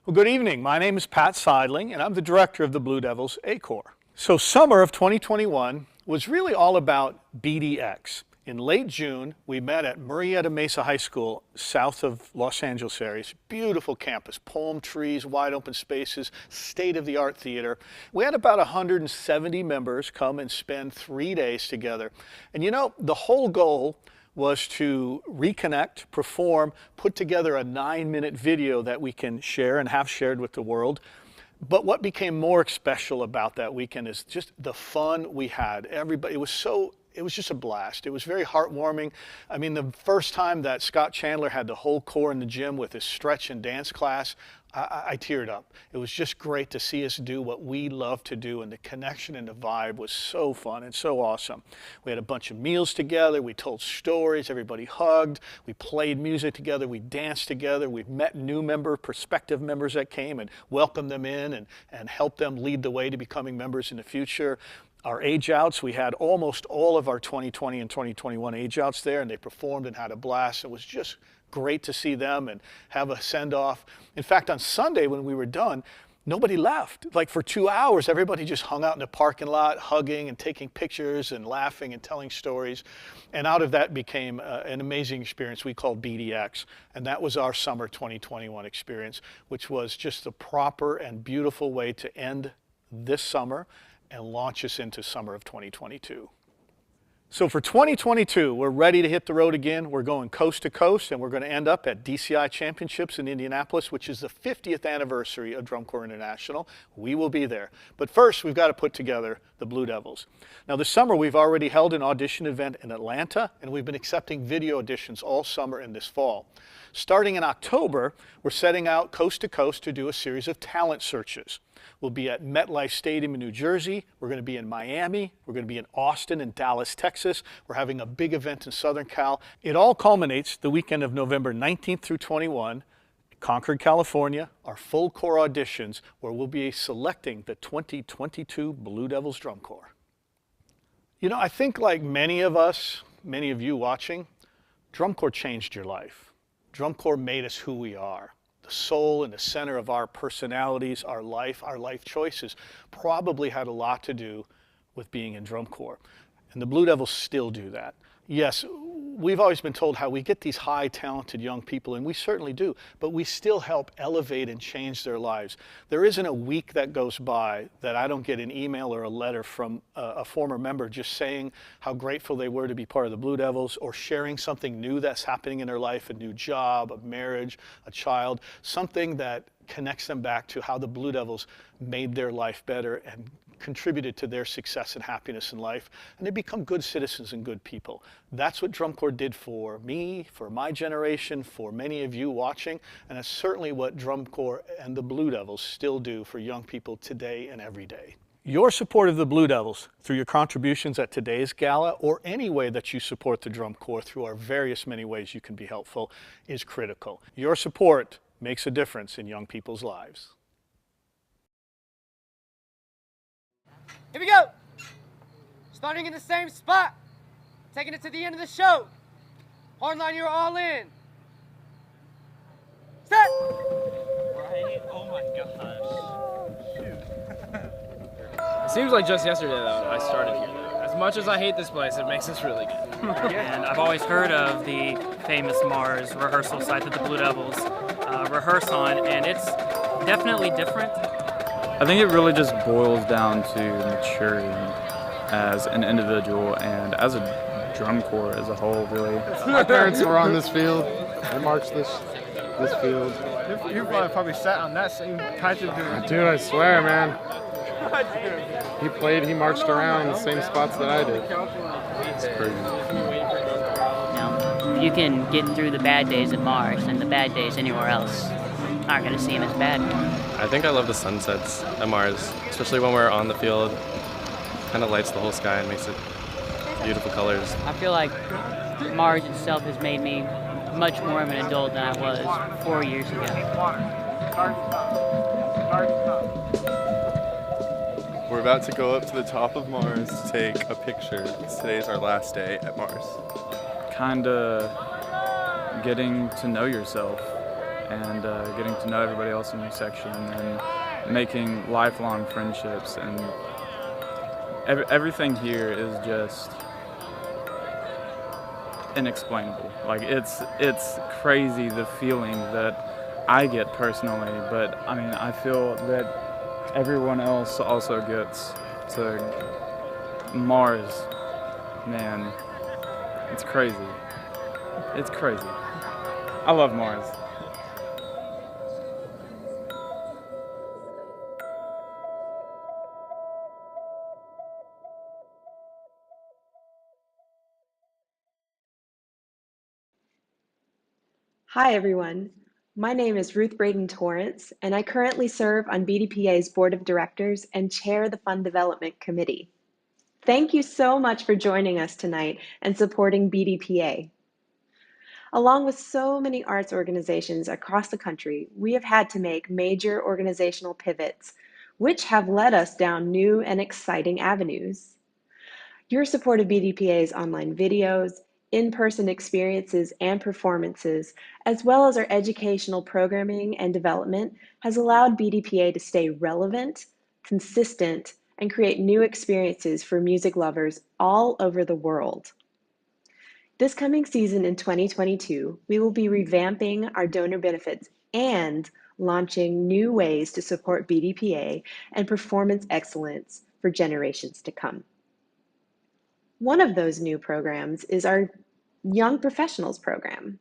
Well, good evening. My name is Pat Seidling, and I'm the director of the Blue Devils A Corps. So summer of 2021 was really all about BDX. In late June, we met at Murrieta Mesa High School, south of Los Angeles area. It's a beautiful campus, palm trees, wide open spaces, state-of-the-art theater. We had about 170 members come and spend 3 days together. And you know, the whole goal was to reconnect, perform, put together a 9-minute video that we can share and have shared with the world. But what became more special about that weekend is just the fun we had. Everybody, it was just a blast. It was very heartwarming. I mean, the first time that Scott Chandler had the whole corps in the gym with his stretch and dance class, I teared up. It was just great to see us do what we love to do, and the connection and the vibe was so fun and so awesome. We had a bunch of meals together. We told stories. Everybody hugged. We played music together. We danced together. We met new prospective members that came and welcomed them in and helped them lead the way to becoming members in the future. Our age outs, we had almost all of our 2020 and 2021 age outs there, and they performed and had a blast. It was just great to see them and have a send-off. In fact, on Sunday when we were done, nobody left. Like for 2 hours, everybody just hung out in the parking lot, hugging and taking pictures and laughing and telling stories. And out of that became an amazing experience we called BDX. And that was our summer 2021 experience, which was just the proper and beautiful way to end this summer and launch us into summer of 2022. So for 2022, we're ready to hit the road again. We're going coast to coast, and we're going to end up at DCI Championships in Indianapolis, which is the 50th anniversary of Drum Corps International. We will be there. But first, we've got to put together the Blue Devils. Now this summer, we've already held an audition event in Atlanta, and we've been accepting video auditions all summer and this fall. Starting in October, we're setting out coast to coast to do a series of talent searches. We'll be at MetLife Stadium in New Jersey. We're going to be in Miami. We're going to be in Austin and Dallas, Texas. We're having a big event in Southern Cal. It all culminates the weekend of November 19th through 21, Concord, California, our full corps auditions, where we'll be selecting the 2022 Blue Devils Drum Corps. You know, I think like many of us, many of you watching, Drum Corps changed your life. Drum Corps made us who we are. The soul and the center of our personalities, our life choices probably had a lot to do with being in Drum Corps. And the Blue Devils still do that. Yes, we've always been told how we get these high talented young people, and we certainly do, but we still help elevate and change their lives. There isn't a week that goes by that I don't get an email or a letter from a former member just saying how grateful they were to be part of the Blue Devils, or sharing something new that's happening in their life, a new job, a marriage, a child, something that connects them back to how the Blue Devils made their life better and contributed to their success and happiness in life, and they become good citizens and good people. That's what Drum Corps did for me, for my generation, for many of you watching, and that's certainly what Drum Corps and the Blue Devils still do for young people today and every day. Your support of the Blue Devils through your contributions at today's gala, or any way that you support the Drum Corps through our various many ways you can be helpful, is critical. Your support makes a difference in young people's lives. Here we go. Starting in the same spot. Taking it to the end of the show. Hardline, you're all in. Set. Right? Oh my gosh. Shoot. It seems like just yesterday though I started here. As much as I hate this place, it makes us really good. And I've always heard of the famous Mars rehearsal site that the Blue Devils rehearse on, and it's definitely different. I think it really just boils down to maturity as an individual and as a drum corps as a whole, really. My parents were on this field. I marched this field. You probably sat on that same patch of dude. Dude, I swear, man. He marched around the same spots that I did. It's crazy. Now, you can get through the bad days at Mars, and the bad days anywhere else aren't going to seem as bad. I think I love the sunsets at Mars, especially when we're on the field. Kind of lights the whole sky and makes it beautiful colors. I feel like Mars itself has made me much more of an adult than I was 4 years ago. We're about to go up to the top of Mars to take a picture because today's our last day at Mars. Kinda getting to know yourself and getting to know everybody else in your section and making lifelong friendships, and everything here is just inexplainable. Like it's crazy the feeling that I get personally, but I mean I feel that everyone else also gets to Mars. Man, it's crazy. It's crazy. I love Mars. Hi everyone, my name is Ruth Braden Torrance, and I currently serve on BDPA's Board of Directors and chair the Fund Development Committee. Thank you so much for joining us tonight and supporting BDPA. Along with so many arts organizations across the country, we have had to make major organizational pivots, which have led us down new and exciting avenues. Your support of BDPA's online videos, in-person experiences and performances, as well as our educational programming and development, has allowed BDPA to stay relevant, consistent, and create new experiences for music lovers all over the world. This coming season in 2022, we will be revamping our donor benefits and launching new ways to support BDPA and performance excellence for generations to come. One of those new programs is our Young Professionals program.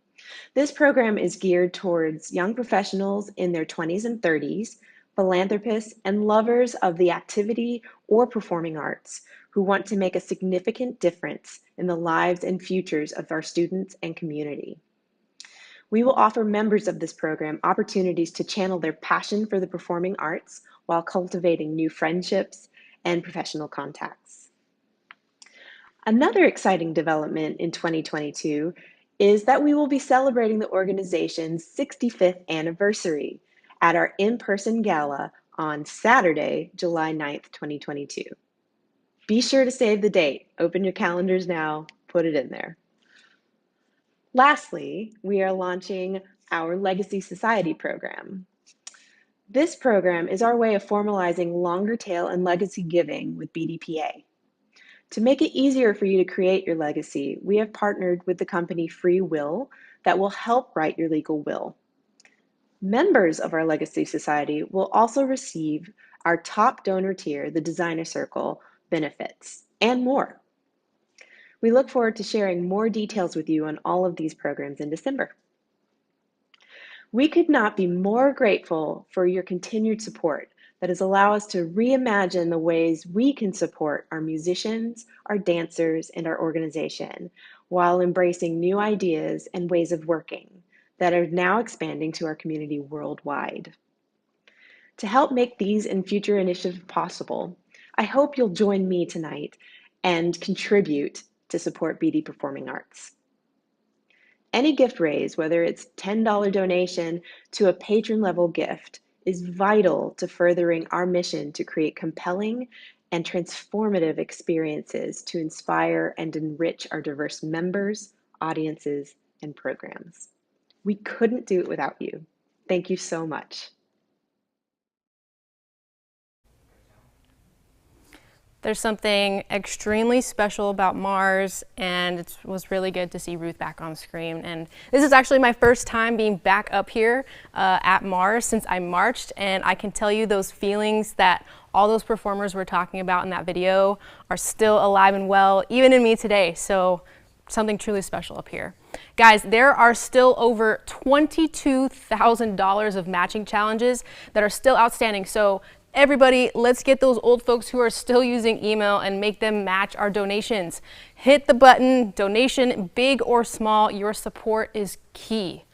This program is geared towards young professionals in their 20s and 30s, philanthropists, and lovers of the activity or performing arts who want to make a significant difference in the lives and futures of our students and community. We will offer members of this program opportunities to channel their passion for the performing arts while cultivating new friendships and professional contacts. Another exciting development in 2022 is that we will be celebrating the organization's 65th anniversary at our in-person gala on Saturday, July 9th, 2022. Be sure to save the date. Open your calendars now, put it in there. Lastly, we are launching our Legacy Society program. This program is our way of formalizing longer tail and legacy giving with BDPA. To make it easier for you to create your legacy, we have partnered with the company Free Will that will help write your legal will. Members of our Legacy Society will also receive our top donor tier, the Designer Circle, benefits, and more. We look forward to sharing more details with you on all of these programs in December. We could not be more grateful for your continued support that has allowed us to reimagine the ways we can support our musicians, our dancers, and our organization while embracing new ideas and ways of working that are now expanding to our community worldwide. To help make these and future initiatives possible, I hope you'll join me tonight and contribute to support BD Performing Arts. Any gift raised, whether it's $10 donation to a patron level gift, is vital to furthering our mission to create compelling and transformative experiences to inspire and enrich our diverse members, audiences, and programs. We couldn't do it without you. Thank you so much. There's something extremely special about Mars, and it was really good to see Ruth back on screen. And this is actually my first time being back up here at Mars since I marched, and I can tell you those feelings that all those performers were talking about in that video are still alive and well, even in me today. So something truly special up here. Guys, there are still over $22,000 of matching challenges that are still outstanding. So everybody, let's get those old folks who are still using email and make them match our donations. Hit the button, donation, big or small, your support is key.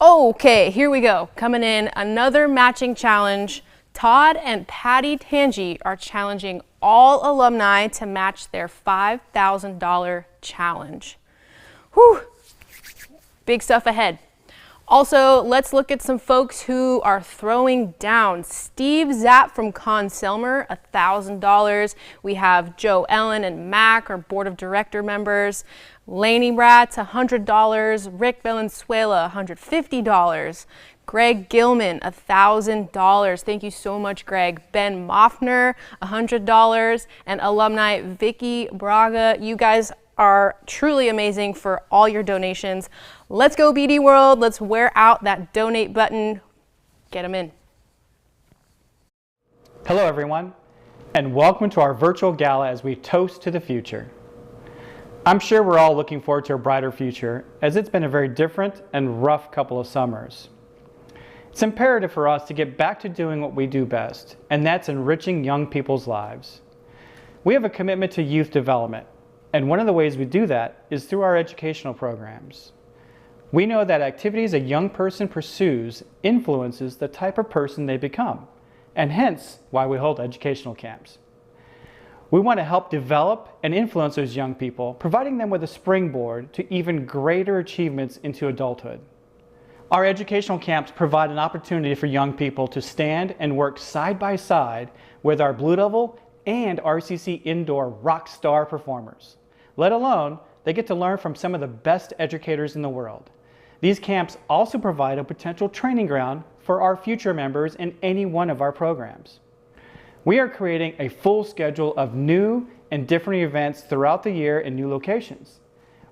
Okay, here we go. Coming in, another matching challenge. Todd and Patty Tangi are challenging all alumni to match their $5,000 challenge. Whew, big stuff ahead. Also, let's look at some folks who are throwing down. Steve Zapp from Conn-Selmer, $1,000. We have Joe Ellen and Mac, our board of director members. Laney Bratz, $100. Rick Valenzuela, $150. Greg Gilman, $1,000. Thank you so much, Greg. Ben Moffner, $100. And alumni Vicky Braga. You guys are truly amazing for all your donations. Let's go BD World. Let's wear out that donate button. Get them in. Hello everyone, and welcome to our virtual gala as we toast to the future. I'm sure we're all looking forward to a brighter future, as it's been a very different and rough couple of summers. It's imperative for us to get back to doing what we do best, and that's enriching young people's lives. We have a commitment to youth development, and one of the ways we do that is through our educational programs. We know that activities a young person pursues influences the type of person they become, and hence why we hold educational camps. We want to help develop and influence those young people, providing them with a springboard to even greater achievements into adulthood. Our educational camps provide an opportunity for young people to stand and work side by side with our Blue Devil and RCC indoor rock star performers. Let alone, they get to learn from some of the best educators in the world. These camps also provide a potential training ground for our future members in any one of our programs. We are creating a full schedule of new and different events throughout the year in new locations.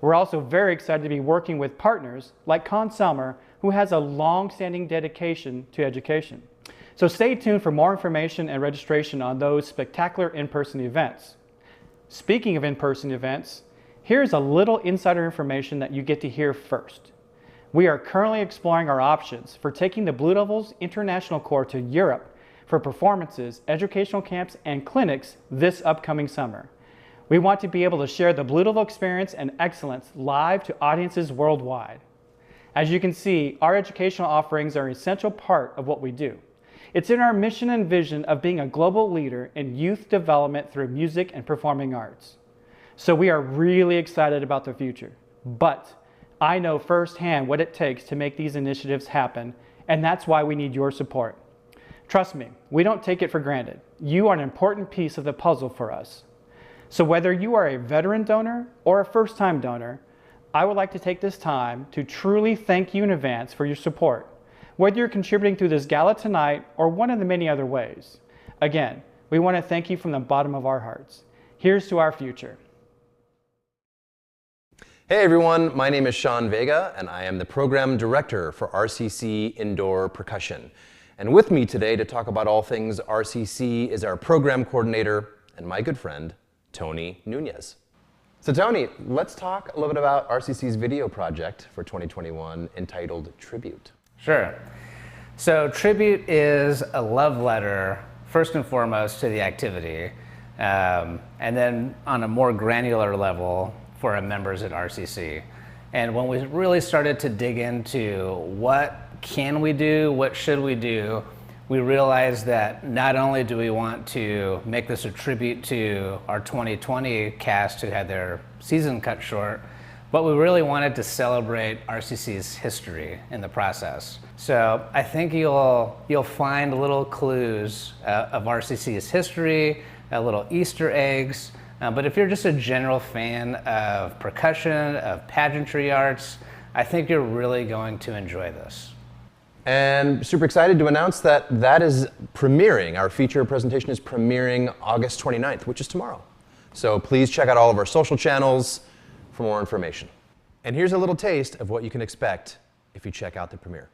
We're also very excited to be working with partners like Conn-Selmer, who has a long-standing dedication to education. So stay tuned for more information and registration on those spectacular in-person events. Speaking of in-person events, here's a little insider information that you get to hear first. We are currently exploring our options for taking the Blue Devils International Corps to Europe for performances, educational camps, and clinics this upcoming summer. We want to be able to share the Blue Devil experience and excellence live to audiences worldwide. As you can see, our educational offerings are an essential part of what we do. It's in our mission and vision of being a global leader in youth development through music and performing arts. So we are really excited about the future, but I know firsthand what it takes to make these initiatives happen, and that's why we need your support. Trust me, we don't take it for granted. You are an important piece of the puzzle for us. So whether you are a veteran donor or a first-time donor, I would like to take this time to truly thank you in advance for your support, whether you're contributing through this gala tonight or one of the many other ways. Again, we want to thank you from the bottom of our hearts. here's to our future. Hey everyone, my name is Sean Vega and I am the Program Director for RCC Indoor Percussion. And with me today to talk about all things RCC is our Program Coordinator and my good friend, Tony Nunez. So Tony, let's talk a little bit about RCC's video project for 2021 entitled Tribute. Sure. So Tribute is a love letter, first and foremost, to the activity, and then on a more granular level for our members at RCC. And when we really started to dig into what can we do, what should we do, we realized that not only do we want to make this a tribute to our 2020 cast who had their season cut short, but we really wanted to celebrate RCC's history in the process. So I think you'll find little clues of RCC's history, little Easter eggs, but if you're just a general fan of percussion, of pageantry arts, I think you're really going to enjoy this. And super excited to announce that that is premiering. Our feature presentation is premiering August 29th, which is tomorrow. So please check out all of our social channels for more information. And here's a little taste of what you can expect if you check out the premiere.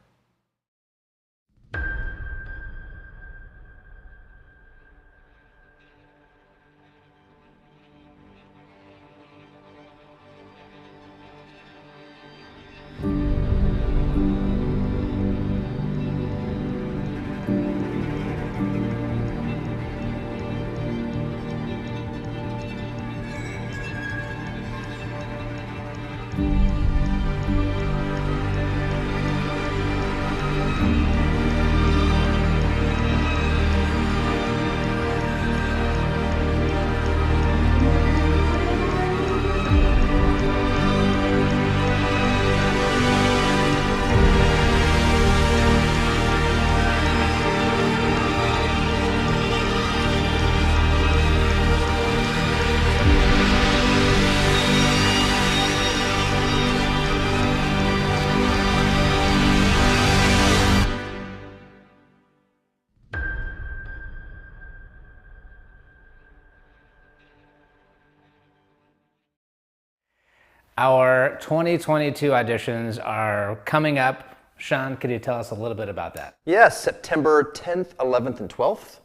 Our 2022 auditions are coming up. Sean, could you tell us a little bit about that? Yes, September 10th, 11th, and 12th.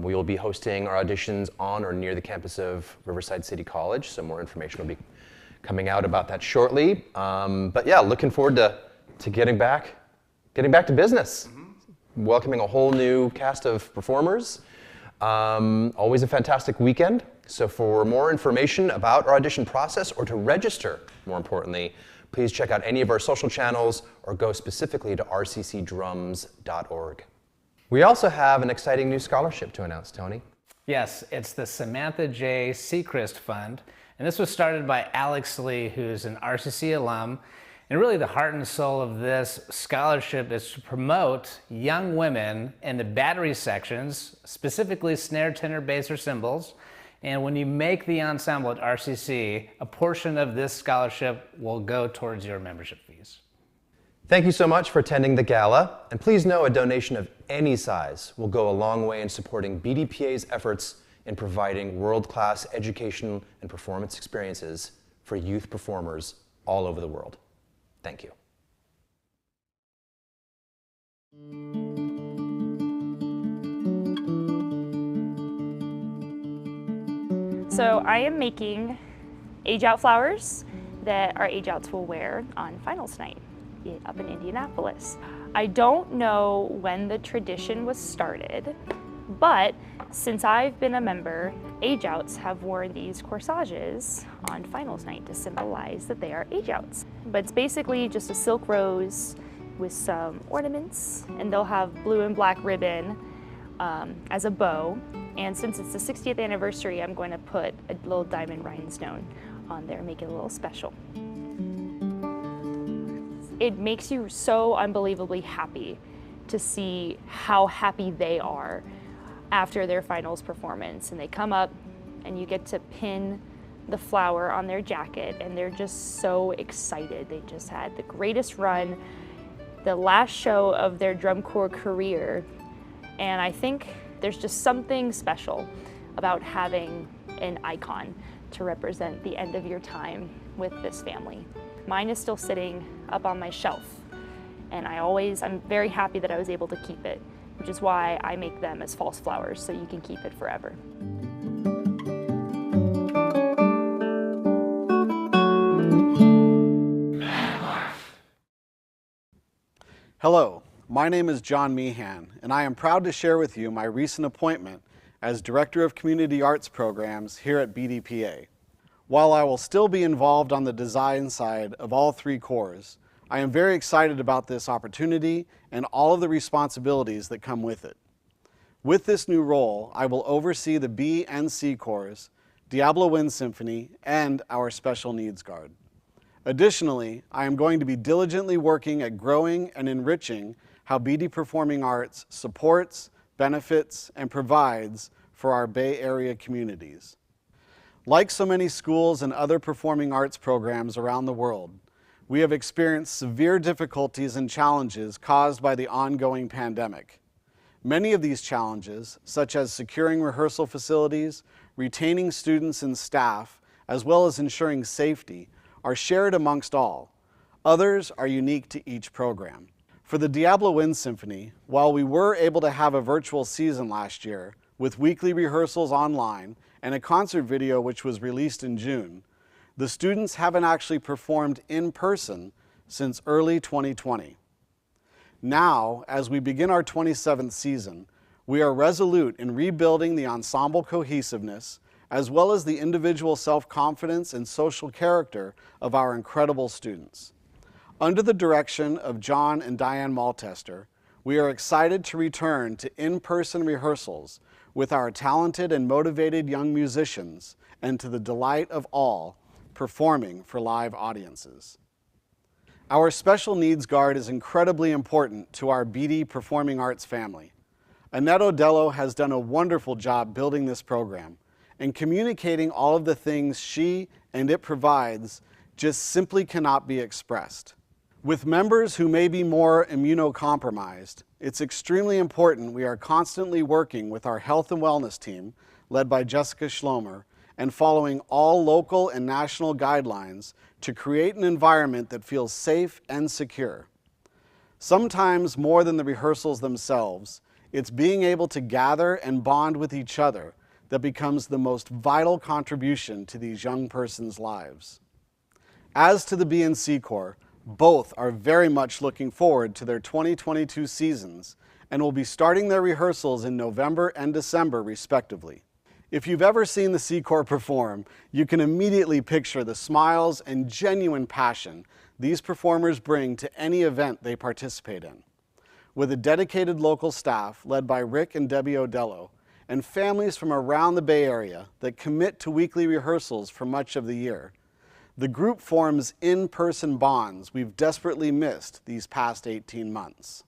We will be hosting our auditions on or near the campus of Riverside City College, so more information will be coming out about that shortly. But yeah, looking forward to getting back to business. Welcoming a whole new cast of performers. Always a fantastic weekend. So for more information about our audition process or to register, more importantly, please check out any of our social channels or go specifically to rccdrums.org. We also have an exciting new scholarship to announce, Tony. Yes, it's the Samantha J. Sechrist Fund, and this was started by Alex Lee, who's an RCC alum. And really the heart and soul of this scholarship is to promote young women in the battery sections, specifically snare, tenor, bass, or cymbals. And when you make the ensemble at RCC, a portion of this scholarship will go towards your membership fees. Thank you so much for attending the gala. And please know a donation of any size will go a long way in supporting BDPA's efforts in providing world-class education and performance experiences for youth performers all over the world. Thank you. So I am making age-out flowers that our age-outs will wear on finals night up in Indianapolis. I don't know when the tradition was started, but since I've been a member, age-outs have worn these corsages on finals night to symbolize that they are age-outs. But it's basically just a silk rose with some ornaments, and they'll have blue and black ribbon as a bow. And since it's the 60th anniversary, I'm going to put a little diamond rhinestone on there, make it a little special. It makes you so unbelievably happy to see how happy they are after their finals performance. And they come up and you get to pin the flower on their jacket and they're just so excited. They just had the greatest run, the last show of their drum corps career. And I think there's just something special about having an icon to represent the end of your time with this family. Mine is still sitting up on my shelf, and I'm very happy that I was able to keep it, which is why I make them as false flowers, so you can keep it forever. Hello, my name is John Meehan, and I am proud to share with you my recent appointment as Director of Community Arts Programs here at BDPA. While I will still be involved on the design side of all three corps, I am very excited about this opportunity and all of the responsibilities that come with it. With this new role, I will oversee the B and C corps, Diablo Wind Symphony, and our Special Needs Guard. Additionally, I am going to be diligently working at growing and enriching how BD Performing Arts supports, benefits, and provides for our Bay Area communities. Like so many schools and other performing arts programs around the world, we have experienced severe difficulties and challenges caused by the ongoing pandemic. Many of these challenges, such as securing rehearsal facilities, retaining students and staff, as well as ensuring safety, are shared amongst all. Others are unique to each program. For the Diablo Wind Symphony, while we were able to have a virtual season last year, with weekly rehearsals online and a concert video which was released in June, the students haven't actually performed in person since early 2020. Now, as we begin our 27th season, we are resolute in rebuilding the ensemble cohesiveness as well as the individual self-confidence and social character of our incredible students. Under the direction of John and Diane Maltester, we are excited to return to in-person rehearsals with our talented and motivated young musicians, and to the delight of all, performing for live audiences. Our Special Needs Guard is incredibly important to our BD Performing Arts family. Annette Odello has done a wonderful job building this program, and communicating all of the things she and it provides just simply cannot be expressed. With members who may be more immunocompromised, it's extremely important we are constantly working with our health and wellness team, led by Jessica Schlomer, and following all local and national guidelines to create an environment that feels safe and secure. Sometimes more than the rehearsals themselves, it's being able to gather and bond with each other that becomes the most vital contribution to these young persons' lives. As to the B and C Corps, both are very much looking forward to their 2022 seasons and will be starting their rehearsals in November and December respectively. If you've ever seen the C Corps perform, you can immediately picture the smiles and genuine passion these performers bring to any event they participate in. With a dedicated local staff led by Rick and Debbie Odello, and families from around the Bay Area that commit to weekly rehearsals for much of the year, the group forms in-person bonds we've desperately missed these past 18 months.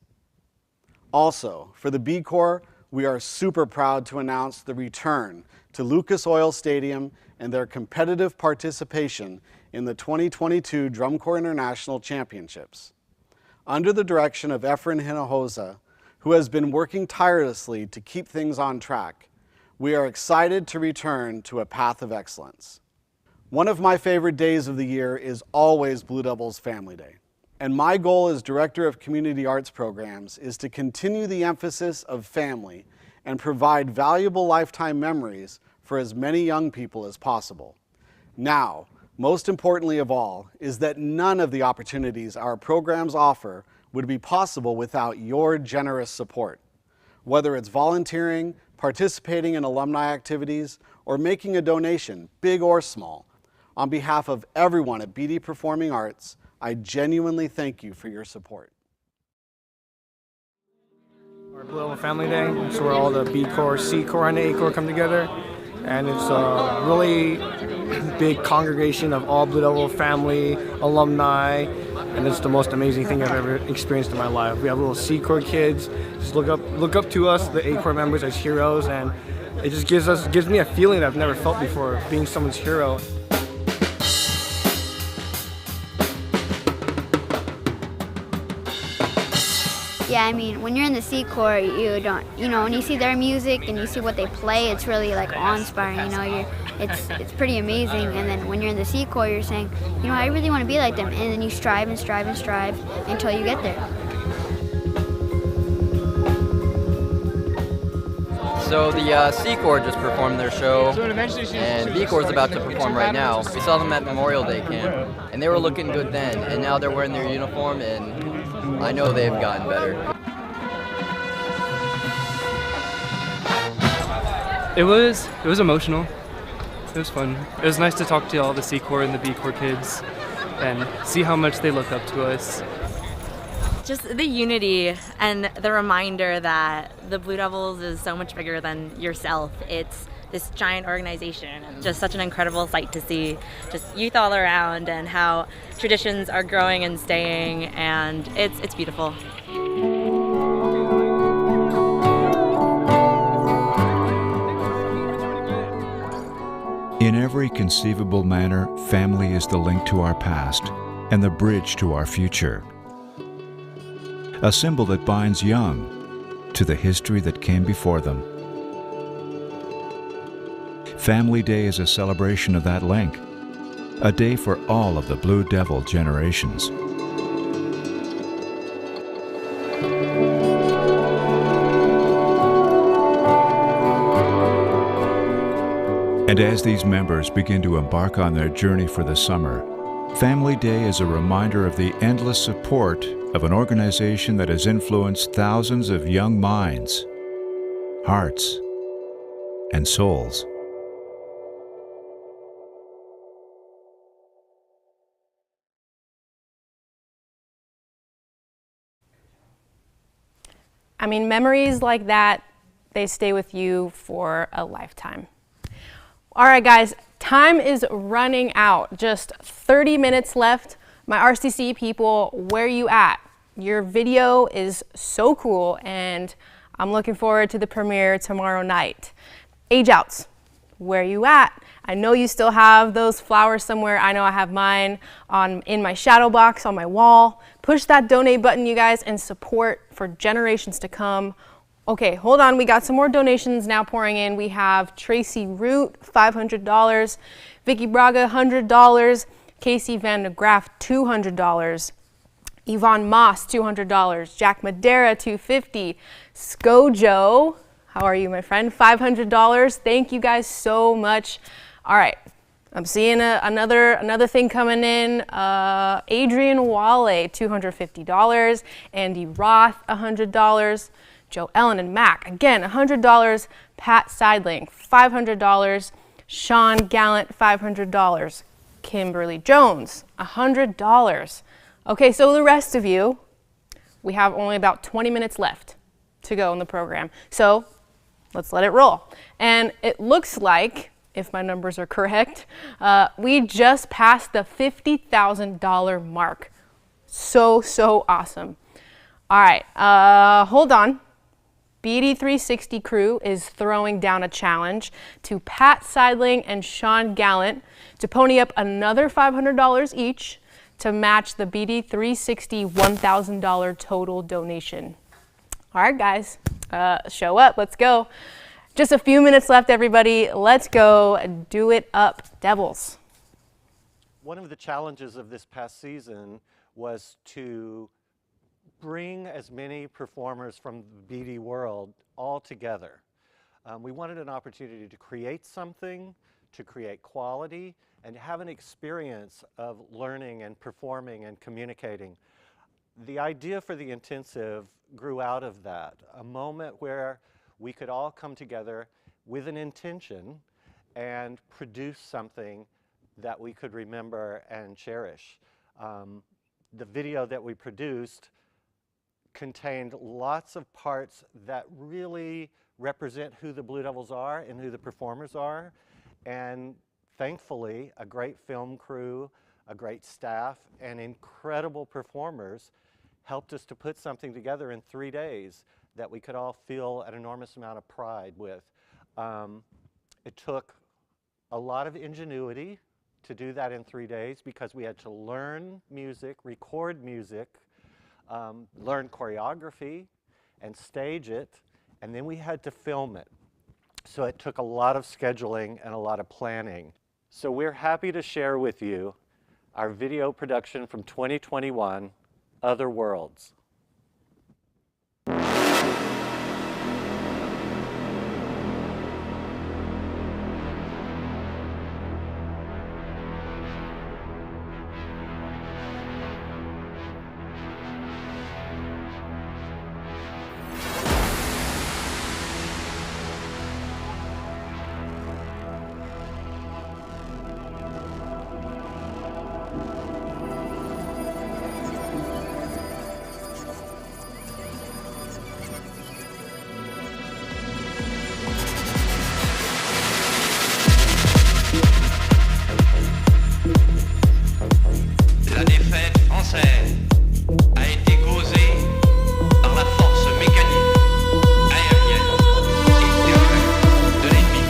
Also, for the B Corps, we are super proud to announce the return to Lucas Oil Stadium and their competitive participation in the 2022 Drum Corps International Championships. Under the direction of Efren Hinojosa, who has been working tirelessly to keep things on track, we are excited to return to a path of excellence. One of my favorite days of the year is always Blue Devils Family Day. And my goal as Director of Community Arts Programs is to continue the emphasis of family and provide valuable lifetime memories for as many young people as possible. Now, most importantly of all, is that none of the opportunities our programs offer would be possible without your generous support. Whether it's volunteering, participating in alumni activities, or making a donation, big or small, on behalf of everyone at BD Performing Arts, I genuinely thank you for your support. Our Blue Devil Family Day, it's where all the B Corps, C Corps, and A Corps come together. And it's a really big congregation of all Blue Devil family, alumni, and it's the most amazing thing I've ever experienced in my life. We have little C Corps kids, just look up to us, the A Corps members, as heroes, and it just gives me a feeling that I've never felt before, being someone's hero. Yeah, I mean, when you're in the C Corps, you don't, when you see their music and you see what they play, it's really like awe-inspiring. It's pretty amazing. And then when you're in the C Corps, you're saying, I really want to be like them. And then you strive and strive and strive until you get there. So the C Corps just performed their show, and B Corps is about to perform right now. We saw them at Memorial Day camp, and they were looking good then, and now they're wearing their uniform, and I know they've gotten better. It was emotional. It was fun. It was nice to talk to all the C Corps and the B Corps kids and see how much they look up to us. Just the unity and the reminder that the Blue Devils is so much bigger than yourself. It's this giant organization, and just such an incredible sight to see just youth all around and how traditions are growing and staying, and it's beautiful. In every conceivable manner, family is the link to our past and the bridge to our future. A symbol that binds young to the history that came before them. Family Day is a celebration of that link, a day for all of the Blue Devil generations. And as these members begin to embark on their journey for the summer, Family Day is a reminder of the endless support of an organization that has influenced thousands of young minds, hearts, and souls. I mean, memories like that, they stay with you for a lifetime. All right, guys, time is running out. Just 30 minutes left. My RCC people, where you at? Your video is so cool, and I'm looking forward to the premiere tomorrow night. Age outs, where you at? I know you still have those flowers somewhere. I know I have mine in my shadow box on my wall. Push that donate button, you guys, and support for generations to come. Okay, hold on. We got some more donations now pouring in. We have Tracy Root, $500. Vicky Braga, $100. Casey Van de Graaf, $200. Yvonne Moss, $200. Jack Madera, $250. Skojo, how are you, my friend? $500. Thank you guys so much. All right, I'm seeing another thing coming in. Adrian Wale, $250. Andy Roth, $100. Joe Ellen and Mac, again, $100. Pat Seidling, $500. Sean Gallant, $500. Kimberly Jones, $100. Okay, so the rest of you, we have only about 20 minutes left to go in the program. So let's let it roll. And it looks like, if my numbers are correct, we just passed the $50,000 mark. So awesome. All right, hold on. BD360 crew is throwing down a challenge to Pat Seidling and Sean Gallant to pony up another $500 each to match the BD360 $1,000 total donation. All right, guys, show up. Let's go. Just a few minutes left, everybody. Let's go do it up, Devils. One of the challenges of this past season was to bring as many performers from the BD world all together. We wanted an opportunity to create something, to create quality, and have an experience of learning and performing and communicating. The idea for the intensive grew out of that, a moment where we could all come together with an intention and produce something that we could remember and cherish. The video that we produced contained lots of parts that really represent who the Blue Devils are and who the performers are. And thankfully, a great film crew, a great staff, and incredible performers helped us to put something together in 3 days that we could all feel an enormous amount of pride with. It took a lot of ingenuity to do that in 3 days because we had to learn music, record music, learn choreography and stage it, and then we had to film it. So it took a lot of scheduling and a lot of planning. So we're happy to share with you our video production from 2021, Other Worlds. La défaite française a été causée par la force mécanique, aérienne et terrestre de l'ennemi.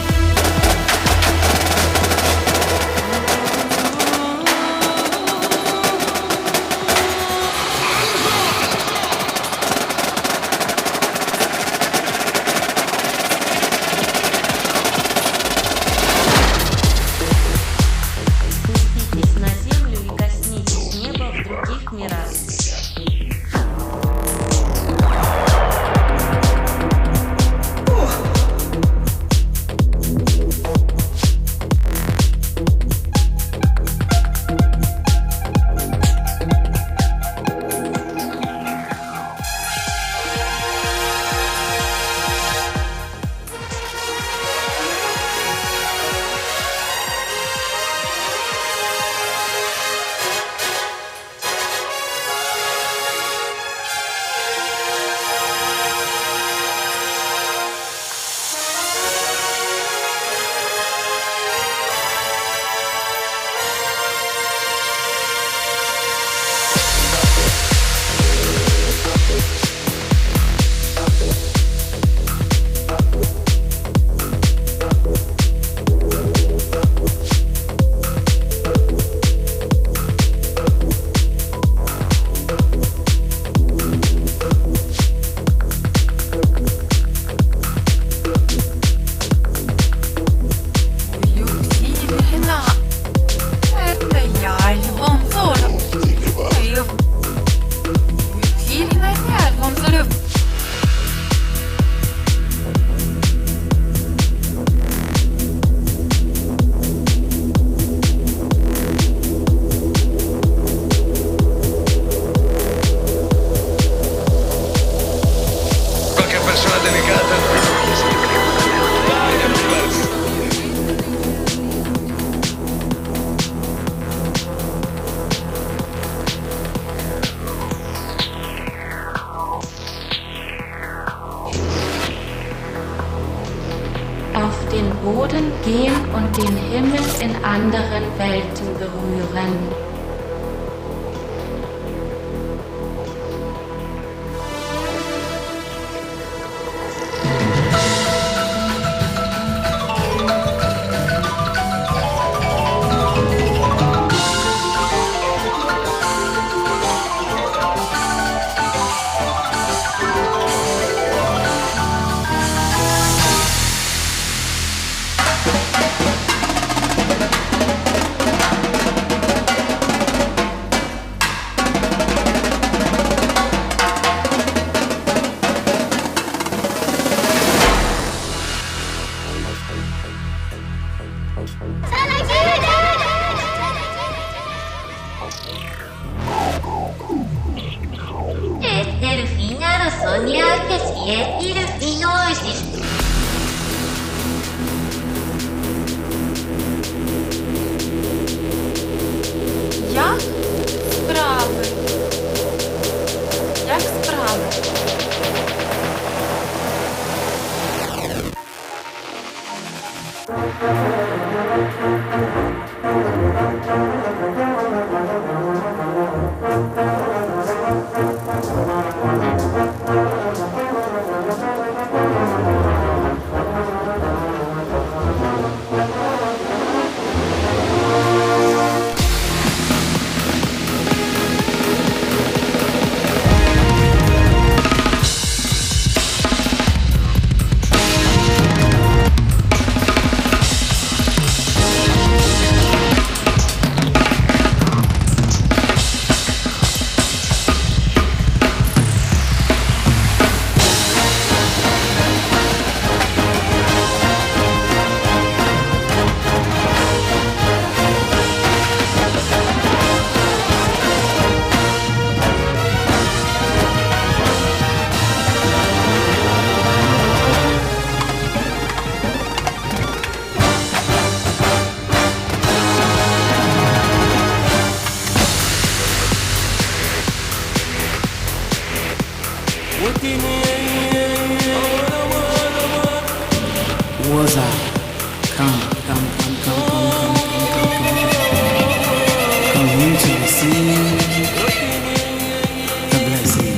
Спуститесь на землю и коснитесь неба в других мирах. Qualche persona delegata. Auf den Boden gehen und den Himmel in anderen Welten berühren. Delfina Sonia que si es delfino Як справи? Як справи? outside. Come into the scene. The blessing.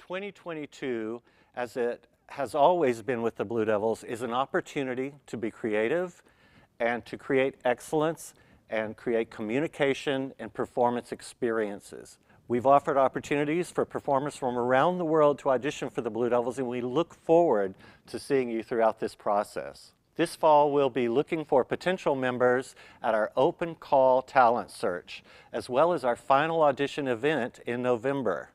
2022, as it has always been with the Blue Devils, is an opportunity to be creative and to create excellence and create communication and performance experiences. We've offered opportunities for performers from around the world to audition for the Blue Devils, and we look forward to seeing you throughout this process. This fall, we'll be looking for potential members at our open call talent search, as well as our final audition event in November.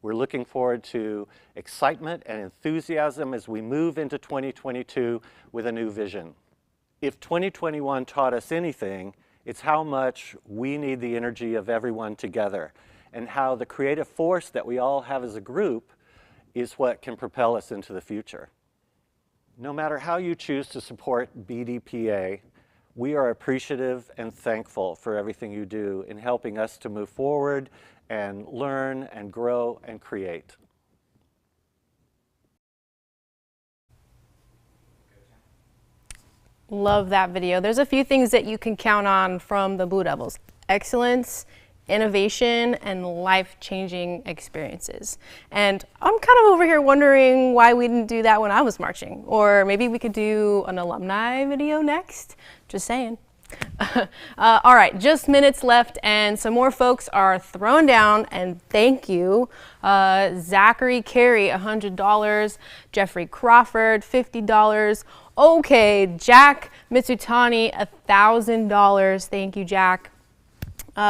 We're looking forward to excitement and enthusiasm as we move into 2022 with a new vision. If 2021 taught us anything, it's how much we need the energy of everyone together, and how the creative force that we all have as a group is what can propel us into the future. No matter how you choose to support BDPA, we are appreciative and thankful for everything you do in helping us to move forward and learn and grow and create. Love that video. There's a few things that you can count on from the Blue Devils: excellence, innovation, and life-changing experiences. And I'm kind of over here wondering why we didn't do that when I was marching. Or maybe we could do an alumni video next. Just saying. All right, just minutes left, and some more folks are thrown down, and thank you. Zachary Carey, $100. Jeffrey Crawford, $50. Okay, Jack Mitsutani, $1,000. Thank you, Jack.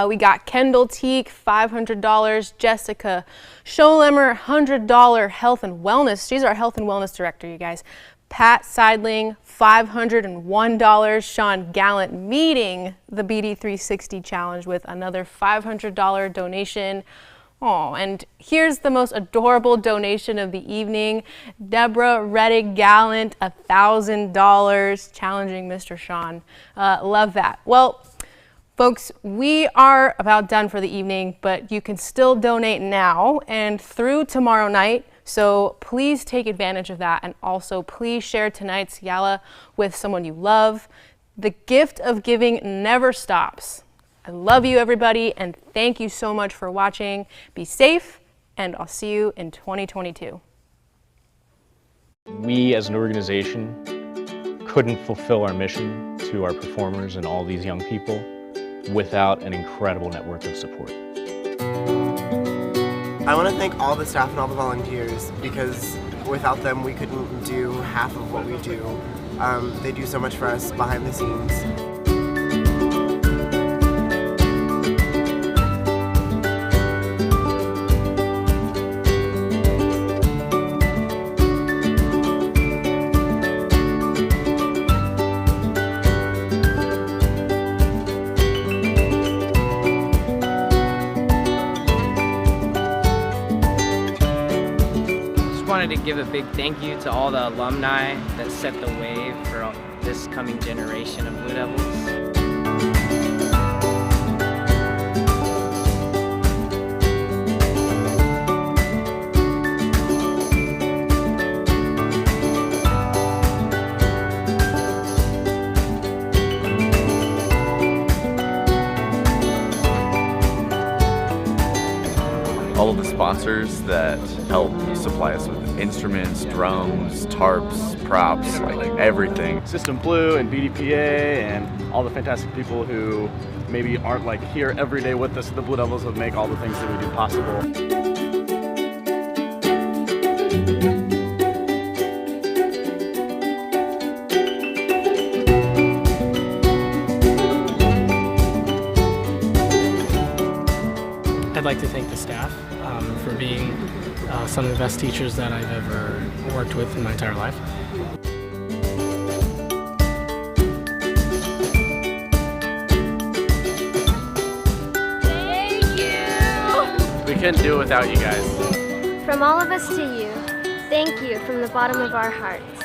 We got Kendall Teak, $500. Jessica Scholemmer, $100. Health and Wellness. She's our Health and Wellness Director, you guys. Pat Seidling, $501. Sean Gallant meeting the BD360 challenge with another $500 donation. Oh, and here's the most adorable donation of the evening. Deborah Reddick Gallant, $1,000, challenging Mr. Sean. Love that. Well, folks, we are about done for the evening, but you can still donate now and through tomorrow night. So please take advantage of that, and also please share tonight's gala with someone you love. The gift of giving never stops. I love you, everybody, and thank you so much for watching. Be safe, and I'll see you in 2022. We as an organization couldn't fulfill our mission to our performers and all these young people without an incredible network of support. I want to thank all the staff and all the volunteers, because without them we couldn't do half of what we do. They do so much for us behind the scenes. To give a big thank you to all the alumni that set the way for this coming generation of Blue Devils. sponsors that help supply us with instruments, drums, tarps, props, like everything. System Blue and BDPA and all the fantastic people who maybe aren't like here every day with us at the Blue Devils that make all the things that we do possible. I'd like to thank the staff for being some of the best teachers that I've ever worked with in my entire life. Thank you! We couldn't do it without you guys. From all of us to you, thank you from the bottom of our hearts.